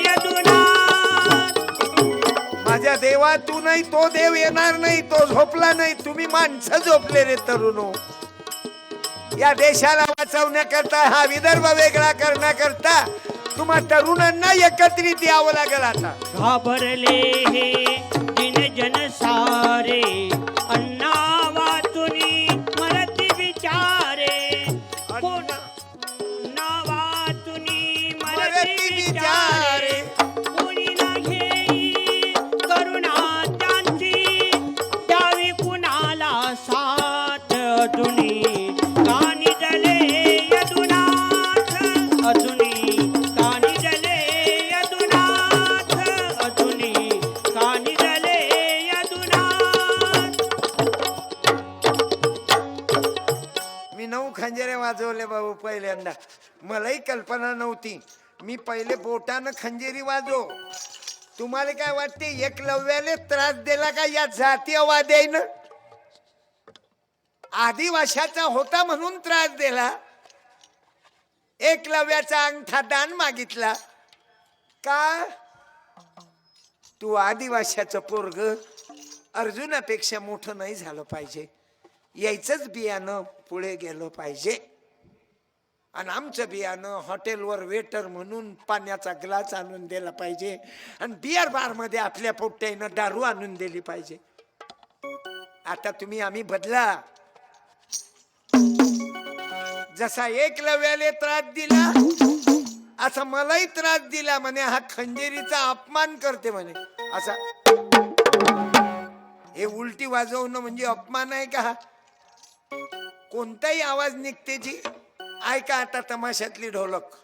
यदुनाथ. माझ्या देवा तू नाही, तो देव येणार नाही. तो झोपला नाही. तुम्ही माणसं झोपले रे तरुणो. या देशाला वाचवण्याकरता, हा विदर्भ वेगळा करण्याकरता तुम्हा तरुणांना एकत्रित यावं लागेल. आता घाबरले हे दिन जन सारे. अन्ना वाचुनी मरती विचारे. अन्ना वाचुनी मरती विचारे. कोणी ना घेई करुणा त्यांची, द्यावी कुणाला साथ जुनी. कानी जले यदुनाथ अजुनी. कानी जले यदुनाथ अजुनी. कानी जले यदुनाथ. मी 9 खंजरे वाजवले बाबू पहिल्यांदा. मलाही कल्पना नव्हती. मी पहिले बोटानं खंजेरी वाजव. तुम्हाला काय वाटते, एकलव्याले त्रास दिला का या जातीयवाद्यानं? आदिवाशाचा होता म्हणून त्रास दिला. एकलव्याचा अंगठा दान मागितला का? तू आदिवाशाचं पोरग अर्जुनापेक्षा मोठं नाही झालं पाहिजे. यायचंच बियाणं पुढे गेलं पाहिजे. आणि आमचं बियाणं हॉटेलवर वेटर म्हणून पाण्याचा ग्लास आणून दिला पाहिजे. आणि बियर बार मध्ये आपल्या पोट्ट्यानं दारू आणून दिली पाहिजे. आता तुम्ही आम्ही बदला. जसा एकलव्याले त्रास दिला, असा मलाही त्रास दिला. म्हणे हा खंजेरीचा अपमान करते म्हणे. असा हे उलटी वाजवणं म्हणजे अपमान आहे का? कोणताही आवाज निघते जी. ऐका आता तमाशातली ढोलक.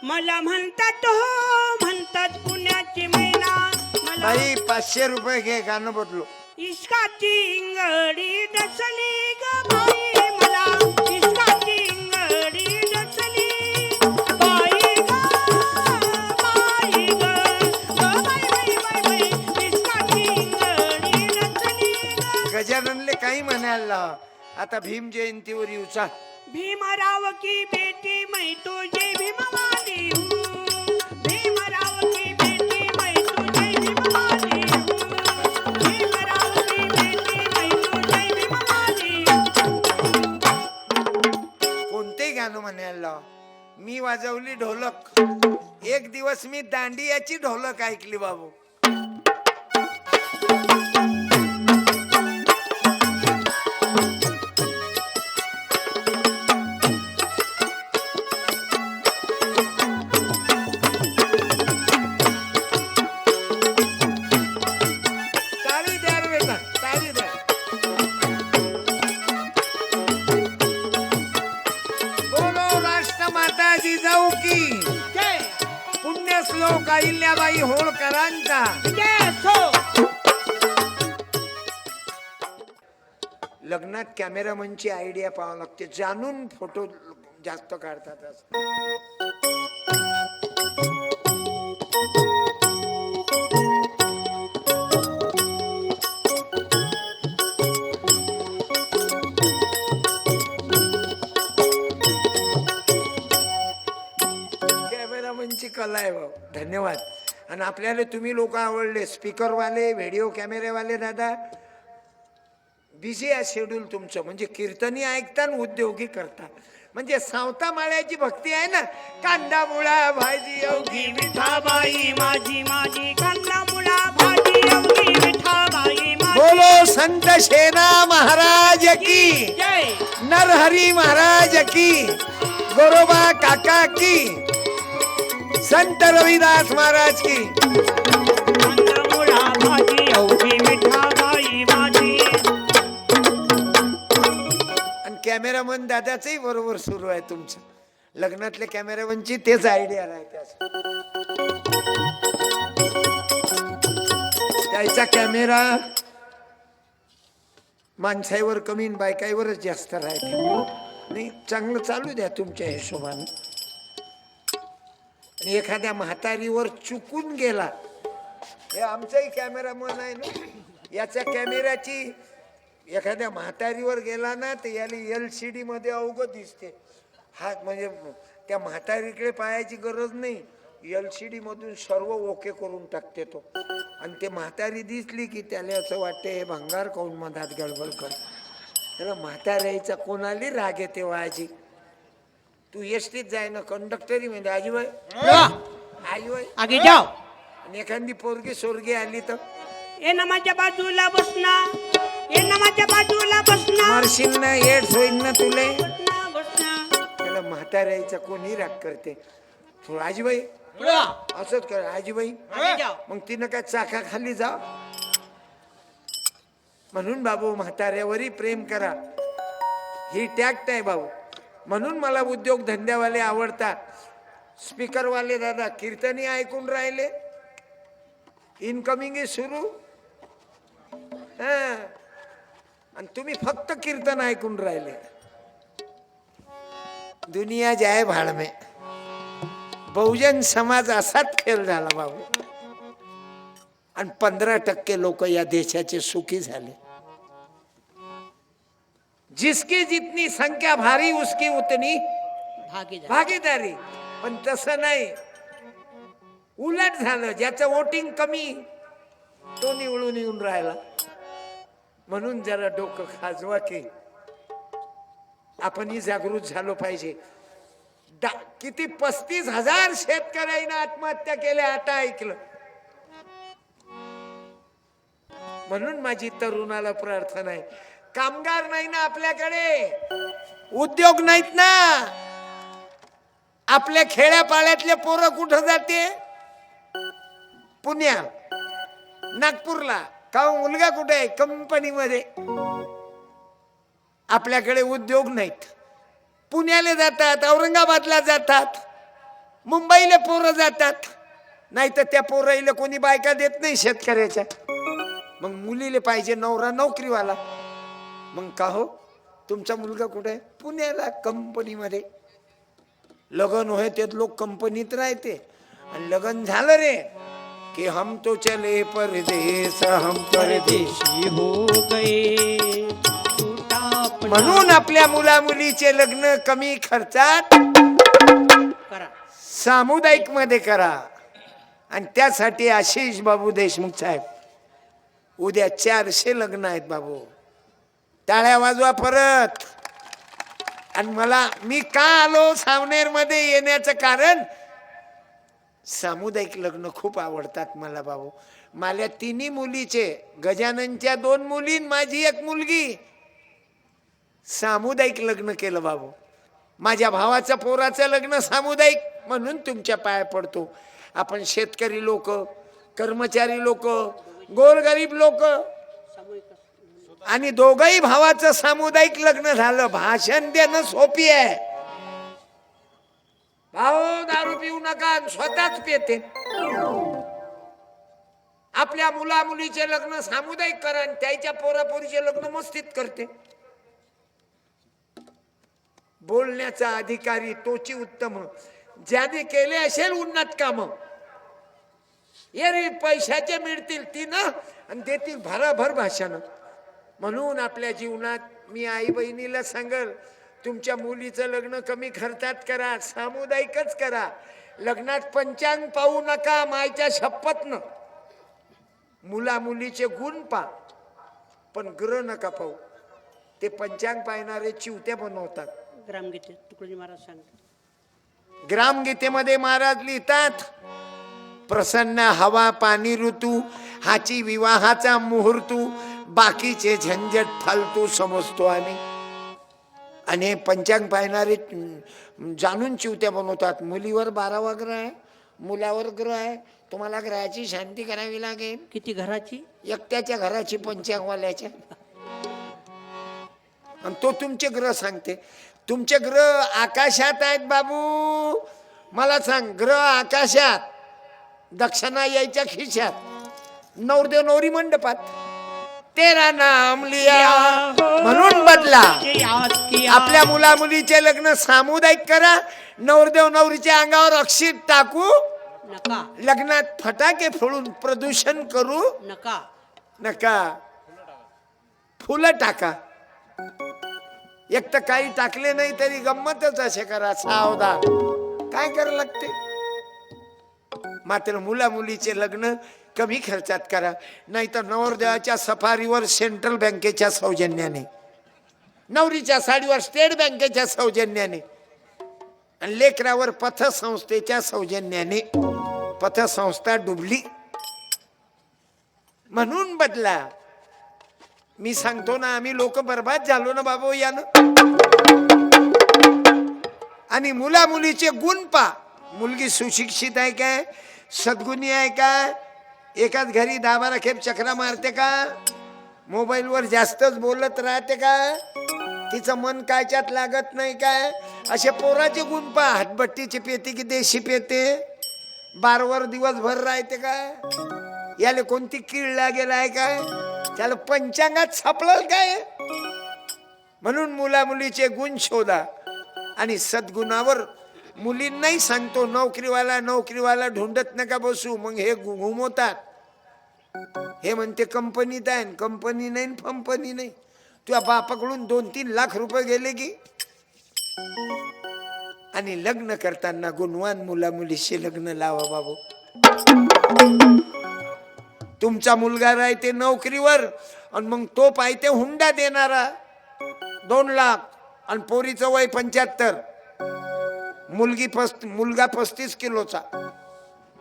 मला म्हणतात हो म्हणतात पुण्याची मैना. मला बाई 500 रुपये घे, गाणं बदलो. इश्काची इंगडी डसली ग बाई, मला इश्काची इंगडी डसली बाई ग, बाई ग, ग बाई बाई बाई बाई, इश्काची इंगडी डसली ग. गजाननले काही म्हणायला लावा. आता भीम जयंतीवर येऊचा. भीमराव की बेटी मैं तुझे भीमवाली हूँ, भीमराव की बेटी मैं तुझे भीमवाली हूँ, भीमराव की बेटी मैं तुझे भीमवाली हूँ. कोणतेही गाणं म्हणायला लावा. मी वाजवली ढोलक. एक दिवस मी दांडियाची ढोलक ऐकली बाबू. टाळी द्या रे बेटा, टाळी द्या. बोलो राष्ट्रमाता जिजाऊ की जय पुण्यश्लोक अहिल्याबाई होळकरांचा. जय सो. लग्नात कॅमेरामनची आयडिया पाहावं लागते. जाणून फोटो जास्त काढतात असं. कॅमेरामनची कला आहे भाऊ. धन्यवाद. आणि आपल्याला तुम्ही लोक आवडले. स्पीकरवाले, व्हिडिओ कॅमेरेवाले दादा. बिझी आहे शेड्यूल तुमचं. म्हणजे कीर्तनी ऐकता आणि उद्योगी करता. म्हणजे सावता माळ्याची भक्ती आहे ना. कांदा मुळा भाजी अवघी विठाबाई माझी माझी कांदा मुळा भाजी अवघी विठाबाई माझी. बोलो संत शेना महाराज की, जय नरहरी महाराज की, गोरोबा काका की, संत रविदास महाराज की. कांदा मुळा भाजी अवघी विठाबाई माझी. आणि कॅमेरामन दादाचंही बरोबर सुरू आहे तुमचं. लग्नातल्या कॅमेरामनची तेच आयडिया राहते. त्याचा कॅमेरा माणसाईवर कमी आणि बायकाईवरच जास्त राहते. नाही, चांगलं चालू द्या तुमच्या हिशोबानं. आणि एखाद्या म्हातारीवर चुकून गेला. हे आमचाही कॅमेरामन आहे ना. याच्या कॅमेऱ्याची एखाद्या म्हातारीवर गेला ना तर याला LCD मध्ये अवघड दिसते. हा म्हणजे त्या म्हातारीकडे पाहायची गरज नाही. LCD मधून सर्व ओके करून टाकते तो. आणि ते म्हातारी दिसली की त्याला असं वाटते हे भंगार काऊन मधात गडबड कर. त्याला म्हाताऱ्याचा कोणाली राग येते वाजी. तू एसटीत जाय ना, कंडक्टरी म्हणजे आजीबाई आजीबाई आगे जाओ. आणि एखादी पोरगी सोरगी आली तर ये ना माझ्या बाजूला बसना, ये ना माझ्या बाजूला बसना, मारशील ना, एड्स होईल ना तुले. बसना बसना. त्याला म्हाताऱ्याचा कोणी राग करते. थोडं आजीबाई असंच कर. आजीबाई आगे जाओ. मग तिनं काय चाका खाली जा. म्हणून बाबू म्हाताऱ्यावरही प्रेम करा. ही टॅक्ट आहे बाबू. म्हणून मला उद्योग धंद्यावाले आवडतात. स्पीकरवाले दादा कीर्तनी ऐकून राहिले. इनकमिंग सुरू. आणि तुम्ही फक्त कीर्तन ऐकून राहिले. दुनिया जाय भाड में. बहुजन समाज असाच फेल झाला बाबू. आणि 15% लोक या देशाचे सुखी झाले. जिसकी जितनी संख्या भारी उसकी उतनी भागीदार. भागीदारी. पण तसं नाही, उलट झालं. ज्याचं वोटिंग कमी तो निवडून येऊन राहिला. म्हणून जरा डोकं खाजवा की आपणही जागृत झालो पाहिजे. किती 35,000 शेतकऱ्यांना आत्महत्या केल्या आता ऐकलं. म्हणून माझी तरुणाला प्रार्थना आहे, कामगार नाही ना आपल्याकडे, उद्योग नाहीत ना आपल्या खेड्यापाड्यातले पोरं कुठं जाते? पुण्या नागपूरला. का मुलगा कुठे आहे? कंपनीमध्ये. आपल्याकडे उद्योग नाहीत. पुण्याला जातात, औरंगाबादला जातात, मुंबईला पोरं जातात. नाही तर त्या पोराईला कोणी बायका देत नाही शेतकऱ्याच्या. मग मुलीले पाहिजे नवरा नोकरीवाला. मग का हो, तुमचा मुलगा कुठे आहे? पुण्याला कंपनीमध्ये. लगन होय ते लोक कंपनीत राहते आणि लगन झालं रे कि हम तो चले परदेस, हम परदेशी हो गए टूटा अपना. म्हणून आपल्या मुला मुलीचे लग्न कमी खर्चात करा. सामुदायिक मध्ये करा. आणि त्यासाठी आशिष बाबू देशमुख साहेब उद्या 400 लग्न आहेत बाबू. टाळ्या वाजवा परत. आणि मी का आलो सावनेर मध्ये येण्याचं कारण, सामुदायिक लग्न खूप आवडतात मला बाबू. मला 3 मुलीचे, गजाननच्या 2 मुली, माझी 1 मुलगी, सामुदायिक लग्न केलं बाबू. माझ्या भावाचं पोराचं लग्न सामुदायिक. म्हणून तुमच्या पाया पडतो. आपण शेतकरी लोक, कर्मचारी लोक, गोरगरीब लोक आणि दोघही भावाचं सामुदायिक लग्न झालं. भाषण देणं सोपी आहे. भाऊ दारू पिऊ नका, स्वतःच पिते. आपल्या मुला मुलीचे लग्न सामुदायिक करा आणि त्याच्या पोरापोरीचे लग्न मस्तीत करते. बोलण्याचा अधिकारी तोची उत्तम, ज्याने केले असेल उन्नत काम. ये पैशाचे मिळतील ती ना आणि देतील भराभर भाषण. म्हणून आपल्या जीवनात मी आई बहिणीला सांगल, तुमच्या मुलीचं लग्न कमी खर्चात करा, सामुदायिकच करा. लग्नात पंचांग पाहू नका, मायच्या शपथनं. मुला मुलीचे गुण पा, पण ग्रह नका पाहू. ते पंचांग पाहणारे चिवत्या बनवतात. ग्रामगीते तुकडोजी महाराज सांगतात. ग्रामगीतेमध्ये महाराज लिहितात, प्रसन्न हवा पाणी ऋतू हाची विवाहाचा मुहूर्त, बाकीचे झंझट फालतू समजतो आम्ही. आणि पंचांग पाहणारे जाणून चिवत्या बनवतात. मुलीवर 12वा ग्रह आहे, मुलावर ग्रह आहे, तुम्हाला ग्रहाची शांती करावी लागेल. किती घराची? एकट्याच्या घराची, पंचांगवाल्याच्या. आणि तो तुमचे ग्रह सांगते. तुमचे ग्रह आकाशात आहेत बाबू. मला सांग, ग्रह आकाशात, दक्षिणा यायच्या खिशात, नवरदेव नवरी मंडपात. तेरा नाम लिया. म्हणून बदला. आपल्या मुला मुलीचे लग्न सामुदायिक करा. नवरदेव नवरीच्या अंगावर अक्षित टाकू नका. लग्नात फटाके फोडून प्रदूषण करू नका. नका. फुलं टाका. एक तर काही टाकले नाही तरी गंमतच असे करा. सावधान. काय करायला लागते. मात्र मुला मुलीचे लग्न कमी खर्चात करा. नाही तर नवरदेवाच्या सफारीवर सेंट्रल बँकेच्या सौजन्याने, नवरीच्या साडीवर स्टेट बँकेच्या सौजन्याने आणि लेकरावर पतसंस्थेच्या सौजन्याने. पतसंस्था डुबली. म्हणून बदला. मी सांगतो ना, आम्ही लोक बर्बाद झालो ना बाबू यानं. आणि मुला मुलीचे गुण पा. मुलगी सुशिक्षित आहे काय, सद्गुणी आहे काय, एकाच घरी 10-12 खेप चक्रा मारते का, मोबाईलवर जास्तच बोलत राहते का, तिचं मन कायच्यात लागत नाही काय, असे पोराचे गुण पा. हातभट्टीची पेते की देशी पेते, बारवर दिवसभर राहते काय, याला कोणती कीड लागेल आहे काय, त्याला पंचांगात सापडल काय. म्हणून मुला मुलीचे गुण शोधा. आणि सद्गुणावर मुलींनाही सांगतो, नोकरीवाला नोकरीवाला ढूंढत नका बसू. मग हे घुमवतात. हे म्हणते कंपनीत आहे, कंपनी नाही, फंपनी नाही. तुझ्या बापाकडून 2-3 लाख रुपये गेले की. आणि लग्न करताना गुणवान मुला मुलीशी लग्न लावा बाबू. तुमचा मुलगा राहते नोकरीवर, आणि मग तो पाहिजे हुंडा देणारा 2 लाख आणि पोरीचं वय 75, मुलगा 35 किलोचा.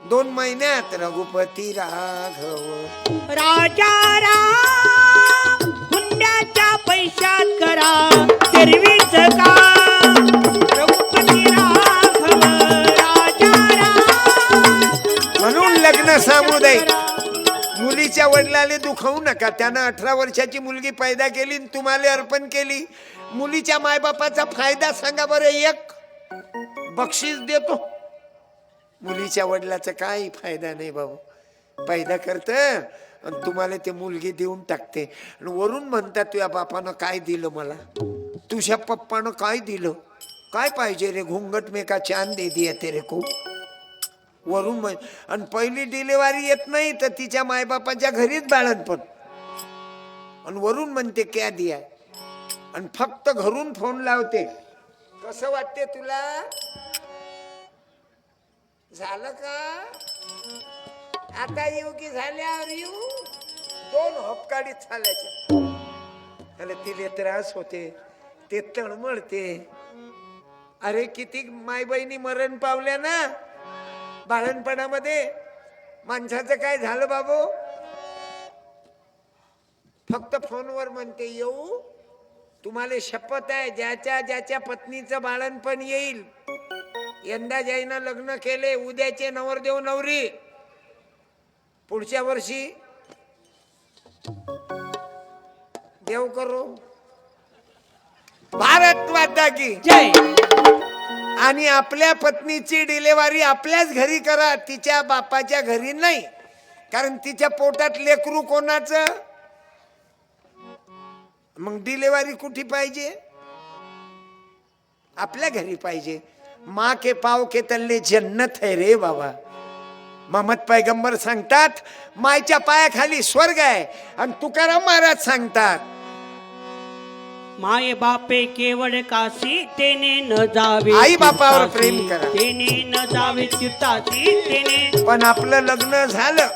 2 महिन्यात रघुपती राघव. राजा राम हुंड्याच्या पैशात करा सर्विस का रघुपती राघव. राजा राम म्हणून लग्न सामुदायिक. मुलीच्या वडिलाले दुखवू नका. त्यानं 18 वर्षाची मुलगी पैदा केली आणि तुम्हाला अर्पण केली. मुलीच्या मायबापाचा फायदा सांगा बरं. एक बक्षीस देतो. मुलीच्या वडिलाचा काही फायदा नाही बाबू. पैदा करत आणि तुम्हाला ते मुलगी देऊन टाकते आणि वरून म्हणतात तुझ्या बापानं काय दिलं मला, तुझ्या पप्पानं काय दिलं, काय पाहिजे रे, घुंगट में का चांद दे दिया तेरे को. वरून आणि पहिली डिलिव्हरी येत नाही तर तिच्या मायबापाच्या घरीच बाळणपण आणि वरून म्हणते क्या दिया. आणि फक्त घरून फोन लावते. कसं वाटते तुला, झालं का, आता येऊ की झाल्यावर येऊ. 2 हपकाडीत झाल्याच्या. तिले त्रास होते, ते तळमळते. अरे किती माय बहिणी मरण पावल्या ना बाळणपणामध्ये. माणसाचं काय झालं बाबू, फक्त फोनवर म्हणते येऊ. तुम्हाला शपथ आहे ज्याच्या ज्याच्या पत्नीचं बाळणपण येईल, यंदा ज्यानं लग्न केले, उद्याचे नवरदेव नवरी पुढच्या वर्षी देव करो. भारत माता की जय. आणि आपल्या पत्नीची डिलेवरी आपल्याच घरी करा, तिच्या बापाच्या घरी नाही. कारण तिच्या पोटात लेकरू कोणाचं. मग डिलेवरी कुठे पाहिजे, आपल्या घरी पाहिजे. माँ के पाव के तल्ले जन्नत है रे बाबा. मोहम्मद पैगंबर सांगतात मायच्या पायाखाली स्वर्ग आहे. आणि तुकाराम महाराज सांगतात माय बापे केवळ काशी तेने न जावे. आई बापावर तीर्थासी, प्रेम करा. तेने न जावे तीर्थासी तेने. पण आपलं लग्न झालं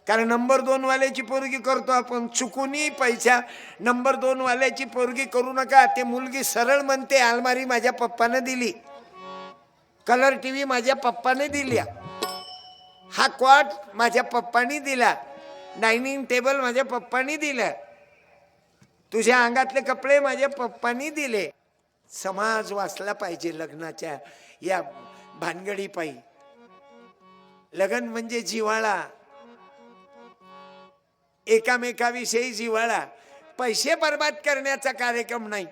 कारण नंबर 2 वाल्याची पोरगी करतो आपण. चुकूनही पैसा नंबर 2 वाल्याची पोरगी करू नका. ते मुलगी सरळ म्हणते अलमारी माझ्या पप्पाने दिली, कलर टीव्ही माझ्या पप्पाने दिल्या, हा क्वाट माझ्या पप्पानी दिला, डायनिंग टेबल माझ्या पप्पानी दिलं, तुझ्या अंगातले कपडे माझ्या पप्पानी दिले. समाज वाचला पाहिजे लग्नाच्या या भानगडी पायी. लग्न म्हणजे जिव्हाळा, एकामेकाविषयी जिव्हाळा, पैसे बर्बाद करण्याचा कार्यक्रम नाही.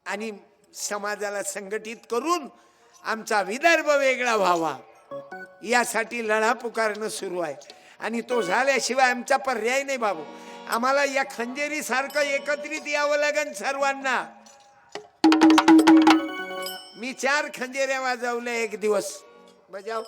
आणि समाजाला संघटित करून आमचा विदर्भ वेगळा व्हावा यासाठी लढा पुकारणं सुरू आहे. आणि तो झाल्याशिवाय आमचा पर्याय नाही बाबू. आम्हाला या खंजेरी सारखं एकत्रित यावं लागेल सर्वांना. मी 4 खंजेऱ्या वाजवल्या एक दिवस. बजाव.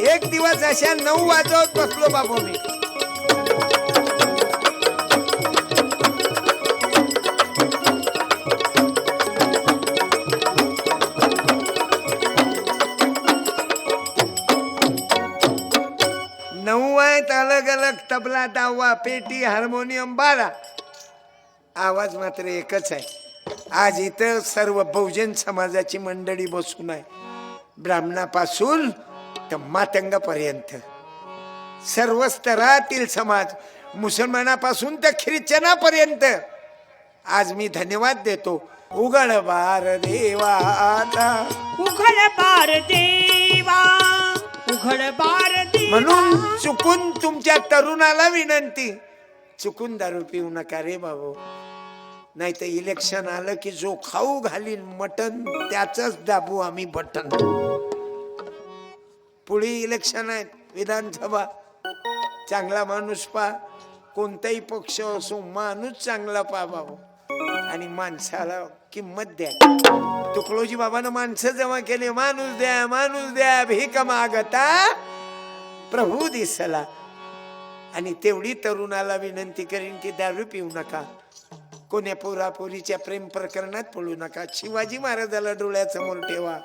एक दिवस अशा 9 वाजवत बसलो बाबू मी. अलग अलग तबला, दावा, पेटी, हार्मोनियम 12. आवाज मात्र एकच आहे. आज इथं सर्व बहुजन समाजाची मंडळी बसून आहे. ब्राह्मणापासून तर मातंगापर्यंत सर्व स्तरातील समाज, मुसलमानापासून तर ख्रिश्चनापर्यंत आज मी धन्यवाद देतो. उघड बार देवा आता, उघड बार देवा, उघड बार देवा. म्हणून चुकून तुमच्या तरुणाला विनंती, चुकून दारू पिऊ नका रे बाबू. नाही तर इलेक्शन आलं की जो खाऊ घालीन मटन त्याच दाबू आम्ही बटन. पुढे इलेक्शन आहेत, विधानसभा. चांगला माणूस पा, कोणताही पक्ष असो, माणूस चांगला पा बाबू. आणि माणसाला किंमत द्या. तुकडोजी बाबानं माणसं जमा केले. माणूस द्या भीक मागता प्रभू दिसला. आणि तेवढी तरुणाला विनंती करीन की दारू पिऊ नका, कोण्या पोरापोरीच्या प्रेम प्रकरणात पडू नका. शिवाजी महाराजाला डोळ्यासमोर ठेवा.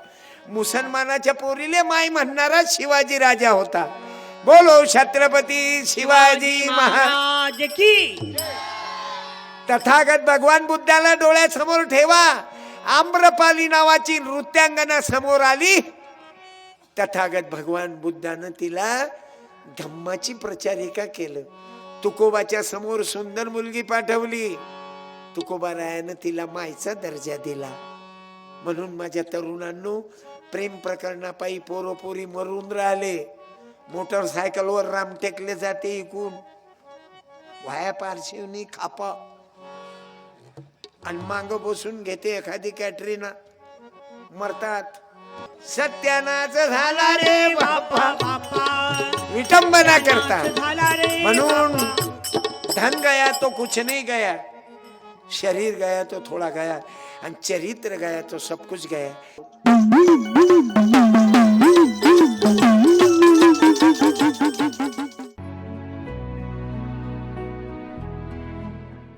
मुसलमानाच्या पोरीले माय म्हणणारा शिवाजी राजा होता. बोलो छत्रपती शिवाजी महाराज महाराज की. तथागत भगवान बुद्धाला डोळ्यासमोर ठेवा. आम्रपाली नावाची नृत्यांगना समोर आली. तथागत भगवान बुद्धानं तिला धम्माची प्रचारिका केलं. तुकोबाच्या समोर सुंदर मुलगी पाठवली. तुकोबा रायानं तिला मायचा दर्जा दिला. म्हणून माझ्या तरुणांनो, प्रेम प्रकरणापायी पोरोपोरी मरून राहिले. मोटरसायकलवर राम टेकले जाते इकून वाया पारशिवनी खापा आणि मांग बसून घेते एखादी कॅटरीना, मरतात. सत्यानाच झाला रे बापा, विटंबना करतात. झाला रे म्हणून धन गया तो कुछ नहीं गया, शरीर गया तो थोड़ा गया, आणि चरित्र गया तो सब कुछ गया.